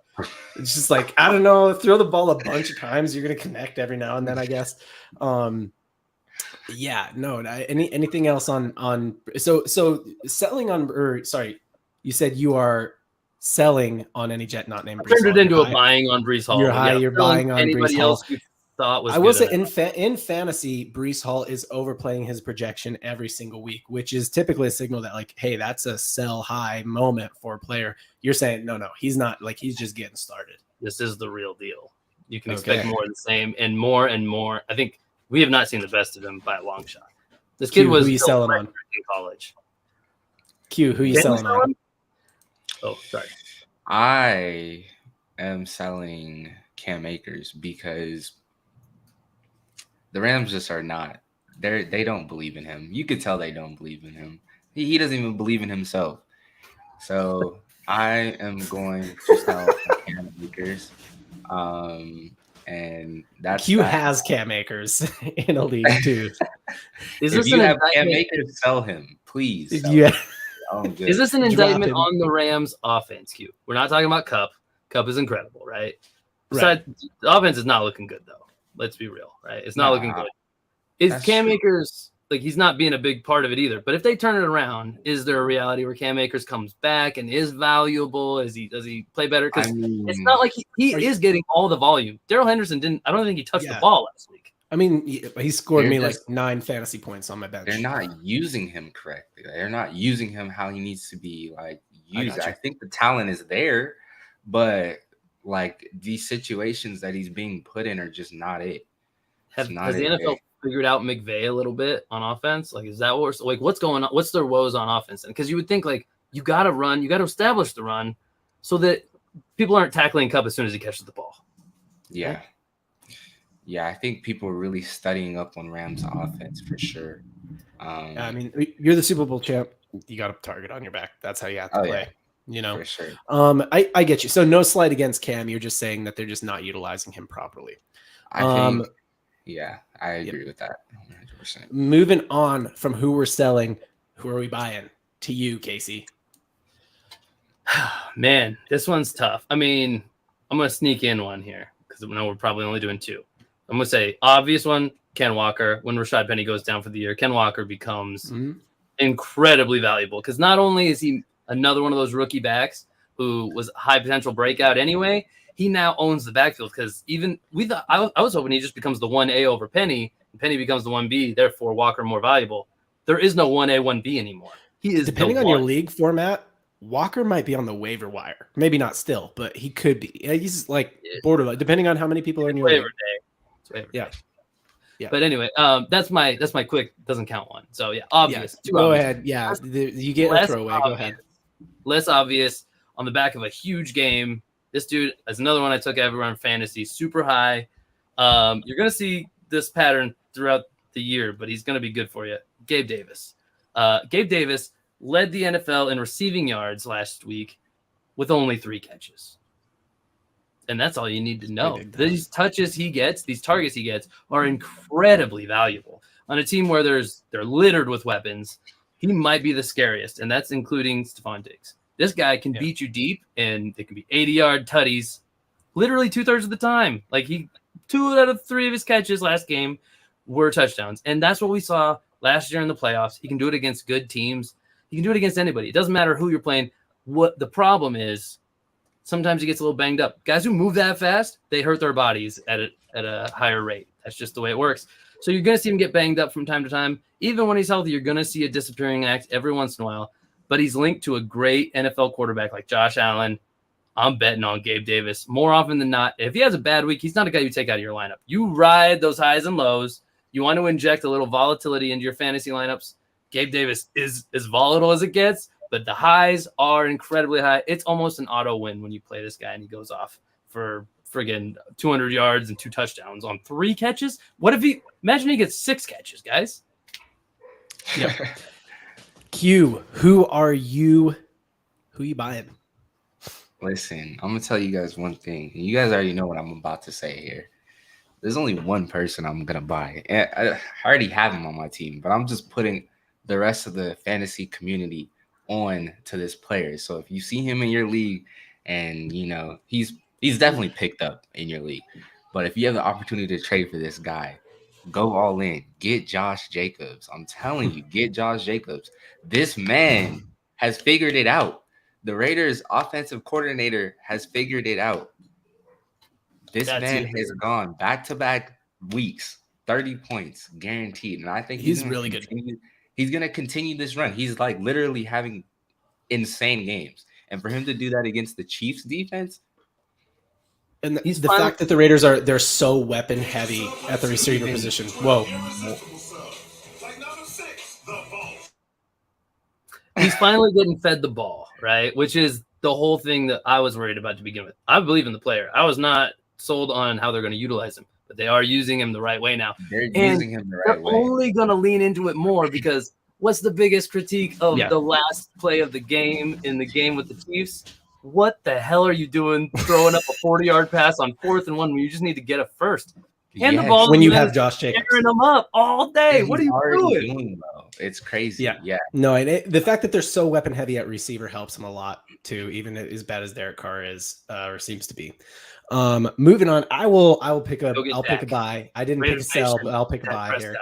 it's just like, I don't know, throw the ball a bunch of times. You're going to connect every now and then, I guess. Yeah, no, anything else on, so selling on, or sorry, you said you are selling on any Jet not named Breece Hall. Turned it into a buying on Breece Hall. You're high. You're buying on anybody Breece Hall. Else you thought was I will good say in fantasy, Breece Hall is overplaying his projection every single week, which is typically a signal that like, hey, that's a sell high moment for a player. You're saying no, he's not, like, he's just getting started. This is the real deal. You can expect more of the same and more and more. I think we have not seen the best of him by a long shot. This kid was who you selling on in college. Q, who you selling on? Oh, sorry. I am selling Cam Akers because the Rams just are not. They don't believe in him. You could tell they don't believe in him. He doesn't even believe in himself. So I am going to sell Cam Akers. And that's Q has Cam Akers in a league too. Is if this you an have Cam indictment? Akers, sell him, please. Sell Yeah. him. Is this an Drop indictment him. on the Rams offense, Q? We're not talking about Cup. Cup is incredible, right? Besides, the offense is not looking good, though. Let's be real, right? It's not looking good. Is Cam Akers, like, he's not being a big part of it either. But if they turn it around, is there a reality where Cam Akers comes back and is valuable? Does he play better? Because it's not like he is getting all the volume. Darrell Henderson didn't. I don't think he touched the ball last week. I mean, he scored like 9 fantasy points on my bench. They're not using him correctly. They're not using him how he needs to be like used. I think the talent is there, but like these situations that he's being put in are just not it. Has the NFL figured out McVay a little bit on offense? Like, is that what we're, like, what's going on? What's their woes on offense? Because you would think like you got to run, you got to establish the run so that people aren't tackling Cup as soon as he catches the ball. Yeah. Yeah, I think people are really studying up on Rams offense for sure. I mean, you're the Super Bowl champ. You got a target on your back. That's how you have to play. Yeah. You know, for sure. I get you. So no slight against Cam. You're just saying that they're just not utilizing him properly. I think, yeah, I agree with that 100%. Moving on from who we're selling, who are we buying? To you, Casey. Man, this one's tough. I mean, I'm going to sneak in one here because I know we're probably only doing 2. I'm going to say obvious one, Ken Walker. When Rashad Penny goes down for the year, Ken Walker becomes incredibly valuable because not only is he another one of those rookie backs who was a high potential breakout anyway, he now owns the backfield because even we thought I was hoping he just becomes the 1A over Penny, and Penny becomes the 1B, therefore Walker more valuable. There is no 1A, 1B anymore. He is depending on your league format. Walker might be on the waiver wire. Maybe not still, but he could be. He's like borderline, depending on how many people are in your waiver league. day. It's waiver Yeah. day. Yeah. But anyway, that's my quick doesn't count one. So yeah, obvious. Yeah. Go ahead. Yeah, you get a throwaway. Go ahead. Less obvious on the back of a huge game. This dude is another one I took everyone fantasy super high. You're gonna see this pattern throughout the year, but he's gonna be good for you. Gabe Davis. Gabe Davis led the NFL in receiving yards last week with only 3 catches. And that's all you need to know. These touches he gets, these targets he gets, are incredibly valuable. On a team where they're littered with weapons, he might be the scariest, and that's including Stephon Diggs. This guy can beat you deep, and it can be 80-yard tutties literally 2/3 of the time. Like 2 out of 3 of his catches last game were touchdowns. And that's what we saw last year in the playoffs. He can do it against good teams. He can do it against anybody. It doesn't matter who you're playing. What the problem is, sometimes he gets a little banged up. Guys who move that fast, they hurt their bodies at a higher rate. That's just the way it works. So you're going to see him get banged up from time to time. Even when he's healthy, you're going to see a disappearing act every once in a while. But he's linked to a great NFL quarterback like Josh Allen. I'm betting on Gabe Davis more often than not. If he has a bad week, he's not a guy you take out of your lineup. You ride those highs and lows. You want to inject a little volatility into your fantasy lineups. Gabe Davis is as volatile as it gets, but the highs are incredibly high. It's almost an auto win when you play this guy and he goes off for friggin' 200 yards and 2 touchdowns on 3 catches. What if imagine he gets 6 catches, guys? Yep. Q, who are you buying? Listen, I'm going to tell you guys one thing. You guys already know what I'm about to say here. There's only one person I'm going to buy. And I already have him on my team, but I'm just putting the rest of the fantasy community on to this player. So if you see him in your league and, he's definitely picked up in your league. But if you have the opportunity to trade for this guy, go all in. Get Josh Jacobs. I'm telling you, get Josh Jacobs. This man has figured it out. The Raiders' offensive coordinator has figured it out. This man has gone back-to-back weeks, 30 points guaranteed. And I think he's really good. He's going to continue this run. He's like literally having insane games. And for him to do that against the Chiefs defense. And the fact that the Raiders they're so weapon heavy at the receiver position. Whoa. He's finally getting fed the ball, right? Which is the whole thing that I was worried about to begin with. I believe in the player. I was not sold on how they're going to utilize him, but they are using him the right way now. They're using him the right way. They're only going to lean into it more because what's the biggest critique of the last play of the game in the game with the Chiefs? What the hell are you doing throwing up a 40-yard pass on 4th and 1 when you just need to get a first? Hand the ball when you have Josh Jacobs. Tearing them up all day. What are you doing? It's crazy. Yeah. No, and the fact that they're so weapon heavy at receiver helps them a lot too, even as bad as Derek Carr is or seems to be. Moving on, I'll pick a buy. I didn't pick a sell, but I'll pick a buy here.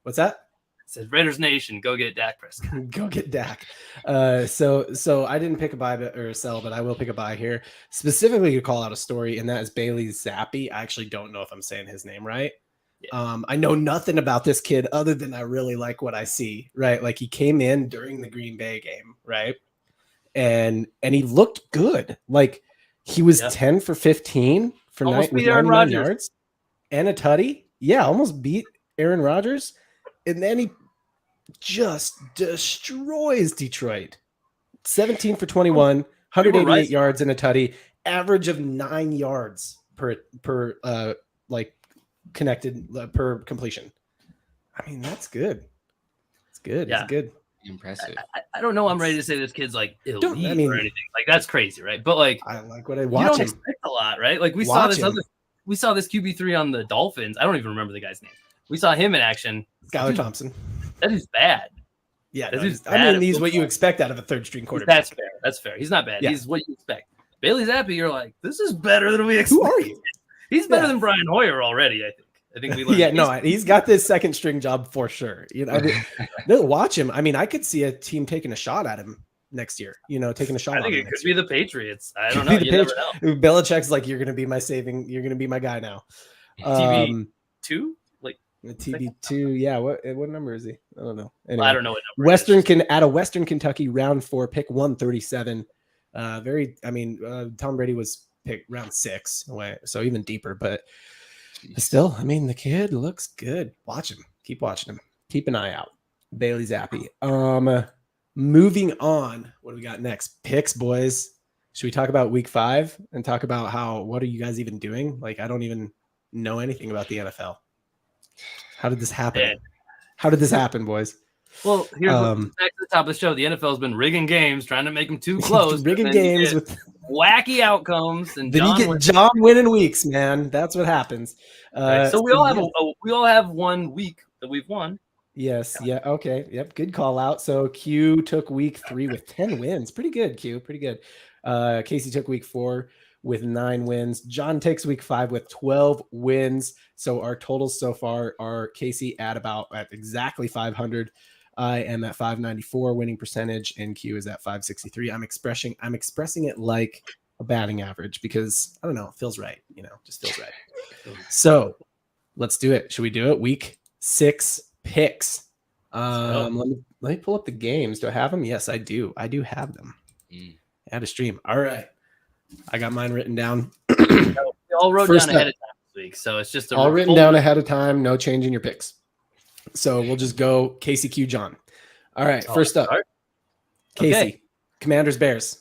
What's that? It says Raiders Nation, go get Dak Prescott. Go get Dak. So I didn't pick a buy or sell, but I will pick a buy here. Specifically to call out a story, and that is Bailey Zappe. I actually don't know if I'm saying his name right. Yeah. I know nothing about this kid other than I really like what I see, right? Like he came in during the Green Bay game, right? And he looked good. Like he was 10 for 15 for 99 yards and a tutty. Yeah, almost beat Aaron Rodgers. And then he just destroys Detroit. 17 for 21, 188 yards and a tutty, average of 9 yards per connected per completion. I mean, that's good. It's good. Yeah. It's good. Impressive. I don't know. I'm ready to say this kid's like elite or anything. Like that's crazy, right? But like, I like what I watch. You don't expect a lot, right? Like we saw this QB3 on the Dolphins. I don't even remember the guy's name. We saw him in action. Skylar Thompson. That is bad. Yeah, he's what you expect out of a third-string quarterback. That's fair. He's not bad. Yeah. He's what you expect. Bailey Zappe, you're like, this is better than we expected. Who are you? He's better than Brian Hoyer already, I think we learned. He's got this second-string job for sure. No, watch him. I mean, I could see a team taking a shot at him next year. Taking a shot. I think it could be the Patriots. I don't know. You never know. Belichick's like, you're going to be my guy now. TV 2? Like The TB2, yeah. What number is he? I don't know. Anyway, I don't know what number. Western Kentucky, round 4, pick 137. Tom Brady was picked round 6 away, so even deeper. But still, I mean, the kid looks good. Watch him. Keep watching him. Keep an eye out. Bailey Zappe. Moving on. What do we got next? Picks, boys. Should we talk about week 5 and talk about what are you guys even doing? Like, I don't even know anything about the NFL. How did this happen? Yeah. How did this happen, boys? Well, here's back to the top of the show. The NFL has been rigging games, trying to make them too close. Rigging games with wacky outcomes, and then you get John winning weeks, man. That's what happens. Right. So we all have 1 week that we've won. Yes. Yeah. Okay. Yep. Good call out. So Q took week 3 with 10 wins. Pretty good, Q. Pretty good. Casey took week 4 with 9 wins. John takes week 5 with 12 wins. So our totals so far are Casey at exactly 500. I am at 594 winning percentage, and Q is at 563. I'm expressing it like a batting average because I don't know, it feels right. Just feels right. So let's do it. Should we do it? Week 6 picks. Let me pull up the games. Do I have them? Yes, I do. I do have them. Add a stream. All right. I got mine written down. We all wrote down ahead of time this week, so it's just all written down ahead of time. No changing your picks. So we'll just go Casey, Q, John. All right. First up, Casey, okay. Commanders, Bears.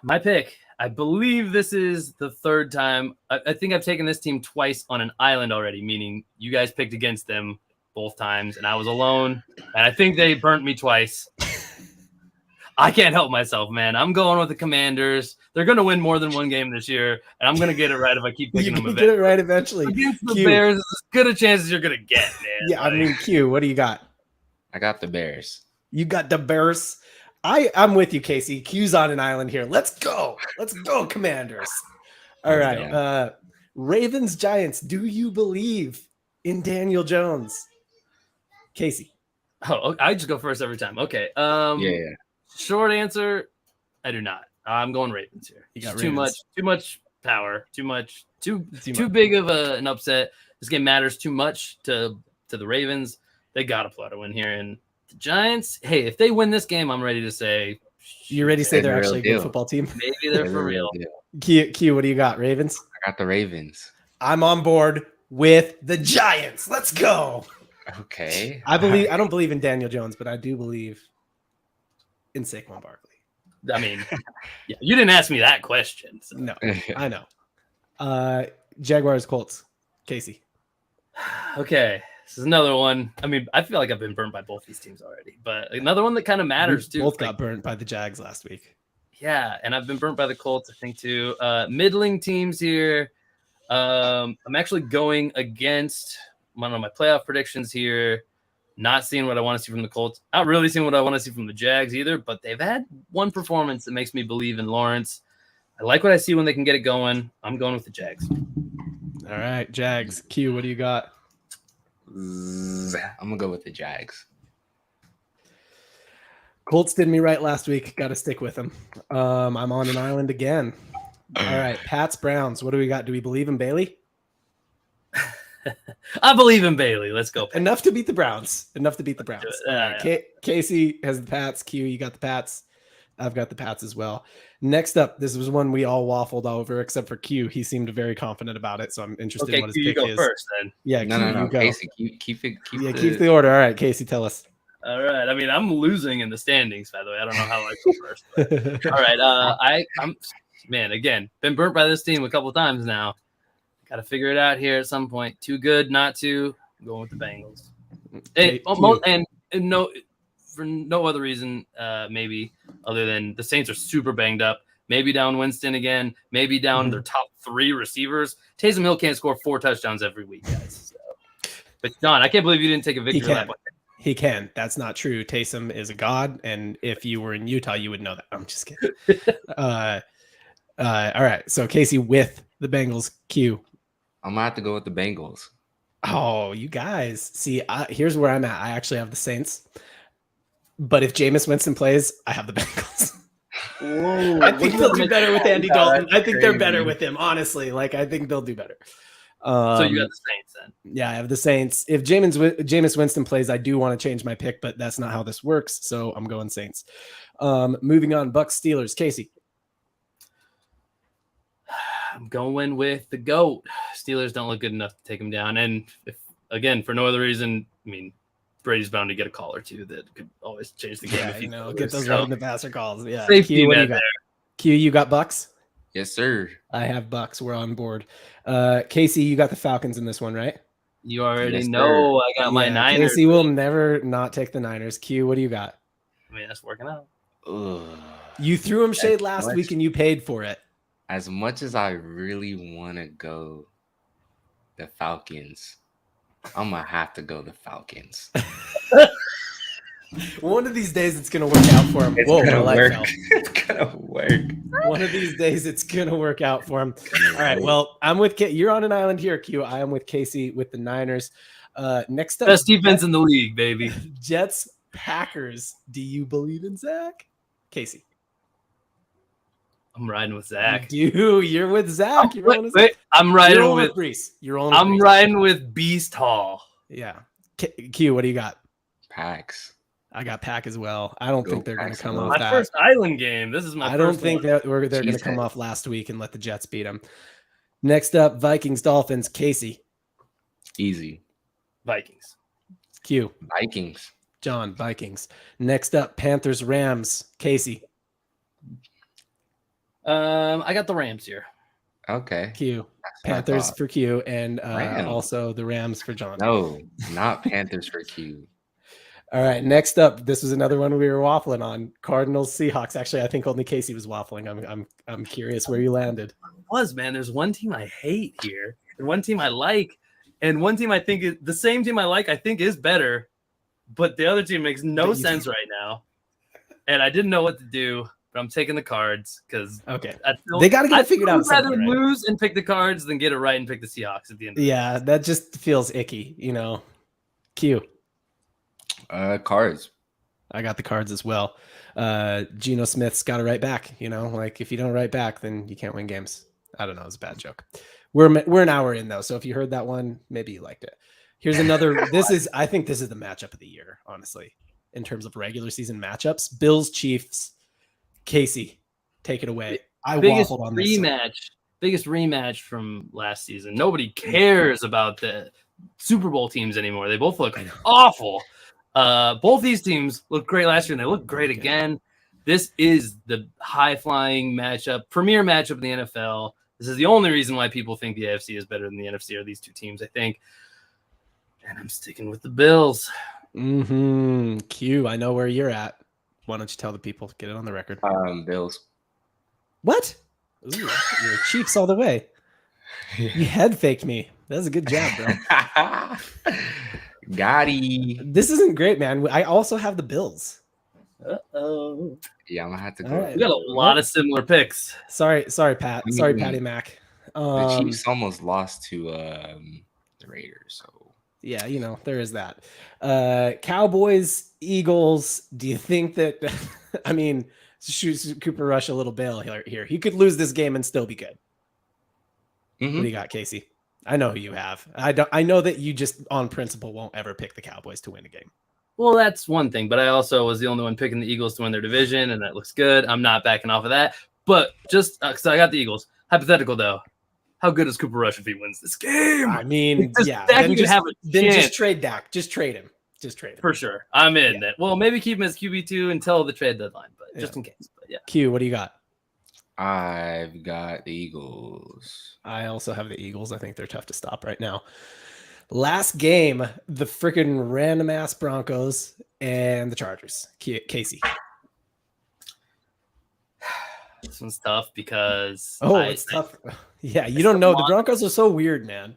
My pick. I believe this is the 3rd time. I think I've taken this team twice on an island already, meaning you guys picked against them both times, and I was alone. And I think they burnt me twice. I can't help myself, man. I'm going with the Commanders. They're going to win more than 1 game this year, and I'm going to get it right if I keep picking them. Get it right eventually. Against the Bears, is as good a chance as you're going to get, man. Yeah, I mean, Q, what do you got? I got the Bears. You got the Bears. I'm with you, Casey. Q's on an island here. Let's go. Let's go, Commanders. All right. Ravens, Giants. Do you believe in Daniel Jones? Casey. Oh, I just go first every time. Okay. Yeah. Short answer, I do not. I'm going Ravens here. You got too much power, too big of an upset. This game matters too much to the Ravens. They got to pull out a win here. And the Giants, hey, if they win this game, I'm ready to say. You're ready to say they're actually a good football team? Maybe they're for real. Q, what do you got? Ravens? I got the Ravens. I'm on board with the Giants. Let's go. Okay. I don't believe in Daniel Jones, but I do believe in Saquon Barkley. I mean, yeah, you didn't ask me that question. So. No, I know. Jaguars, Colts, Casey. Okay, this is another one. I mean, I feel like I've been burnt by both these teams already, but another one that kind of matters too. Both got burnt by the Jags last week. Yeah, and I've been burnt by the Colts, I think too. Middling teams here. I'm actually going against one of my playoff predictions here. Not seeing what I want to see from the Colts. Not really seeing what I want to see from the Jags either, but they've had one performance that makes me believe in Lawrence. I like what I see when they can get it going. I'm going with the Jags. All right, Jags. Q, what do you got? I'm going to go with the Jags. Colts did me right last week. Got to stick with them. I'm on an island again. All right, Pats, Browns. What do we got? Do we believe in Bailey? I believe in Bailey. Let's go. Enough to beat the Browns. All right. Casey has the Pats. Q, you got the Pats. I've got the Pats as well. Next up, this was one we all waffled over, except for Q. He seemed very confident about it, so I'm interested in what his Q, pick you is. go first, then. Yeah, no. Q, Casey, keep the order. All right, Casey, tell us. All right. I mean, I'm losing in the standings, by the way. I don't know how I go first. But. All right. I'm man, again, been burnt by this team a couple times now. Got to figure it out here at some point. Too good not to. I'm going with the Bengals. And no, for no other reason, maybe other than the Saints are super banged up. Maybe down Winston again. Maybe down their top 3 receivers. Taysom Hill can't score 4 touchdowns every week, guys. So. But John, I can't believe you didn't take a victory lap. He can. That's not true. Taysom is a god, and if you were in Utah, you would know that. I'm just kidding. All right. So Casey with the Bengals. Q. I'm gonna have to go with the Bengals. Oh, you guys. See, here's where I'm at. I actually have the Saints. But if Jameis Winston plays, I have the Bengals. Whoa, I think they'll do better with Andy Dalton. I think they're better with him, honestly. Like, I think they'll do better. So you got the Saints Yeah, I have the Saints. If Jameis Winston plays, I do want to change my pick, but that's not how this works. So I'm going Saints. Moving on, Bucks Steelers. Casey. I'm going with the GOAT. Steelers don't look good enough to take them down. And again, for no other reason, I mean, Brady's bound to get a call or two that could always change the game. Yeah, if he get those right in the passer calls. Yeah. Safety Q, what do net you got? there. Q, you got Bucks? Yes, sir. I have Bucks. We're on board. Casey, you got the Falcons in this one, right? You already Yes, know I got my Niners. Casey will never not take the Niners. Q, what do you got? I mean, that's working out. Ugh. You threw him shade last week and you paid for it. As much as I really want to go the Falcons, I'm going to have to go the Falcons. One of these days, it's going to work out for him. It's Whoa, gonna my work. light fell. It's going to work. One of these days, it's going to work out for him. All right, well, I'm with you're on an island here, Q. I am with Casey with the Niners. Next up, Best defense in the league, baby. Jets, Packers. Do you believe in Zach? Casey. I'm riding with Zach. You're with Zach. I'm riding with Brees. I'm riding with Beast Hall. Yeah. Q, what do you got? Packs. I got Pack as well. I don't think they're going to come off My that. first island game. This is my. I don't think that they're going to come off last week and let the Jets beat them. Next up, Vikings, Dolphins. Casey. Easy. Vikings. Q. Vikings. John, Vikings. Next up, Panthers, Rams. Casey. I got the Rams here. Okay. Q. Panthers for Q, and also the Rams for John. No, not Panthers for Q. All right. Next up, this was another one we were waffling on. Cardinals, Seahawks. Actually, I think only Casey was waffling. I'm curious where you landed. Man, there's one team I hate here, and one team I like, and one team I think is the same team I like. I think is better, but the other team makes no sense right now, and I didn't know what to do. But I'm taking the Cards because they got to get it figured out. I'd rather lose and pick the Cards than get it right and pick the Seahawks at the end. Yeah, that just feels icky, Q. Cards. I got the Cards as well. Geno Smith's got to write back. Like if you don't write back, then you can't win games. I don't know. It's a bad joke. We're an hour in though, so if you heard that one, maybe you liked it. Here's another. I think this is the matchup of the year, honestly, in terms of regular season matchups. Bills, Chiefs. Casey, take it away. Biggest rematch from last season. Nobody cares about the Super Bowl teams anymore. They both look awful. Both these teams looked great last year, and they look great again. This is the high-flying matchup, premier matchup in the NFL. This is the only reason why people think the AFC is better than the NFC are these two teams, I think. And I'm sticking with the Bills. Q, I know where you're at. Why don't you tell the people? Get it on the record. Bills. What? Ooh, you're Chiefs all the way. You head faked me. That was a good job, bro. Gotti. This isn't great, man. I also have the Bills. Uh-oh. Yeah, I'm gonna have to go. Right. We got a lot of similar picks. Sorry, Pat. Sorry, Patty Mac. The Chiefs almost lost to the Raiders, so yeah, there is that. Cowboys, Eagles. Do you think that? I mean, shoot Cooper Rush a little bail here. He could lose this game and still be good. What do you got, Casey? I know who you have. I know that you just on principle won't ever pick the Cowboys to win a game. Well, that's one thing, but I also was the only one picking the Eagles to win their division, and that looks good. I'm not backing off of that. But just because I got the Eagles. Hypothetical, though. How good is Cooper Rush if he wins this game? I mean, yeah. Then just trade Dak. Just trade him. For sure. I'm in that. Well, maybe keep him as QB2 until the trade deadline, but just in case. But yeah. Q, what do you got? I've got the Eagles. I also have the Eagles. I think they're tough to stop right now. Last game, the freaking random ass Broncos and the Chargers. Casey. This one's tough because it's tough. Yeah, you don't know. The Broncos are so weird, man.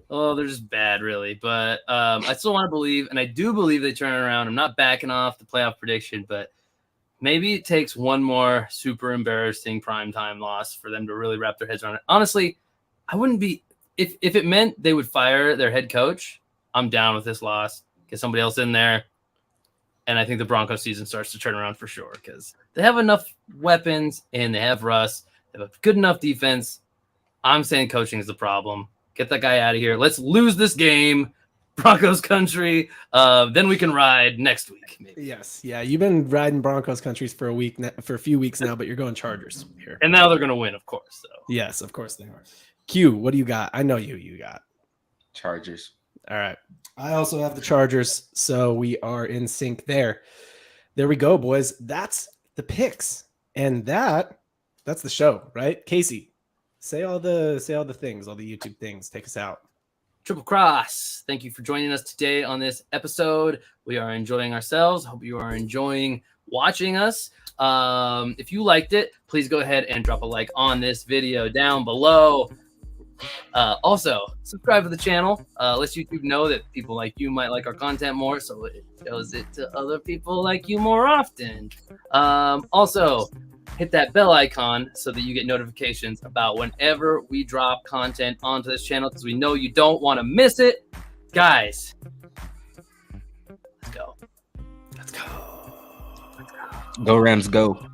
Oh, they're just bad, really. But I still want to believe, and I do believe they turn it around. I'm not backing off the playoff prediction, but maybe it takes one more super embarrassing primetime loss for them to really wrap their heads around it. Honestly, I wouldn't be if it meant they would fire their head coach. I'm down with this loss. Get somebody else in there. And I think the Broncos season starts to turn around for sure because they have enough weapons and they have Russ. They have a good enough defense. I'm saying coaching is the problem. Get that guy out of here. Let's lose this game. Broncos country. Then we can ride next week. Maybe. Yes. Yeah. You've been riding Broncos countries for a few weeks now, but you're going Chargers here. And now they're going to win, of course. So. Yes, of course they are. Q, what do you got? I know you got. Chargers. All right. I also have the Chargers, so we are in sync there. There we go, boys. That's the picks. And that's the show, right? Casey, say all the things, all the YouTube things. Take us out. Triple Cross, thank you for joining us today on this episode. We are enjoying ourselves. Hope you are enjoying watching us. If you liked it, please go ahead and drop a like on this video down below. Also, subscribe to the channel. Let YouTube know that people like you might like our content more, so it shows it to other people like you more often. Also, hit that bell icon so that you get notifications about whenever we drop content onto this channel, because we know you don't want to miss it. Guys, let's go. Let's go. Go Rams, go.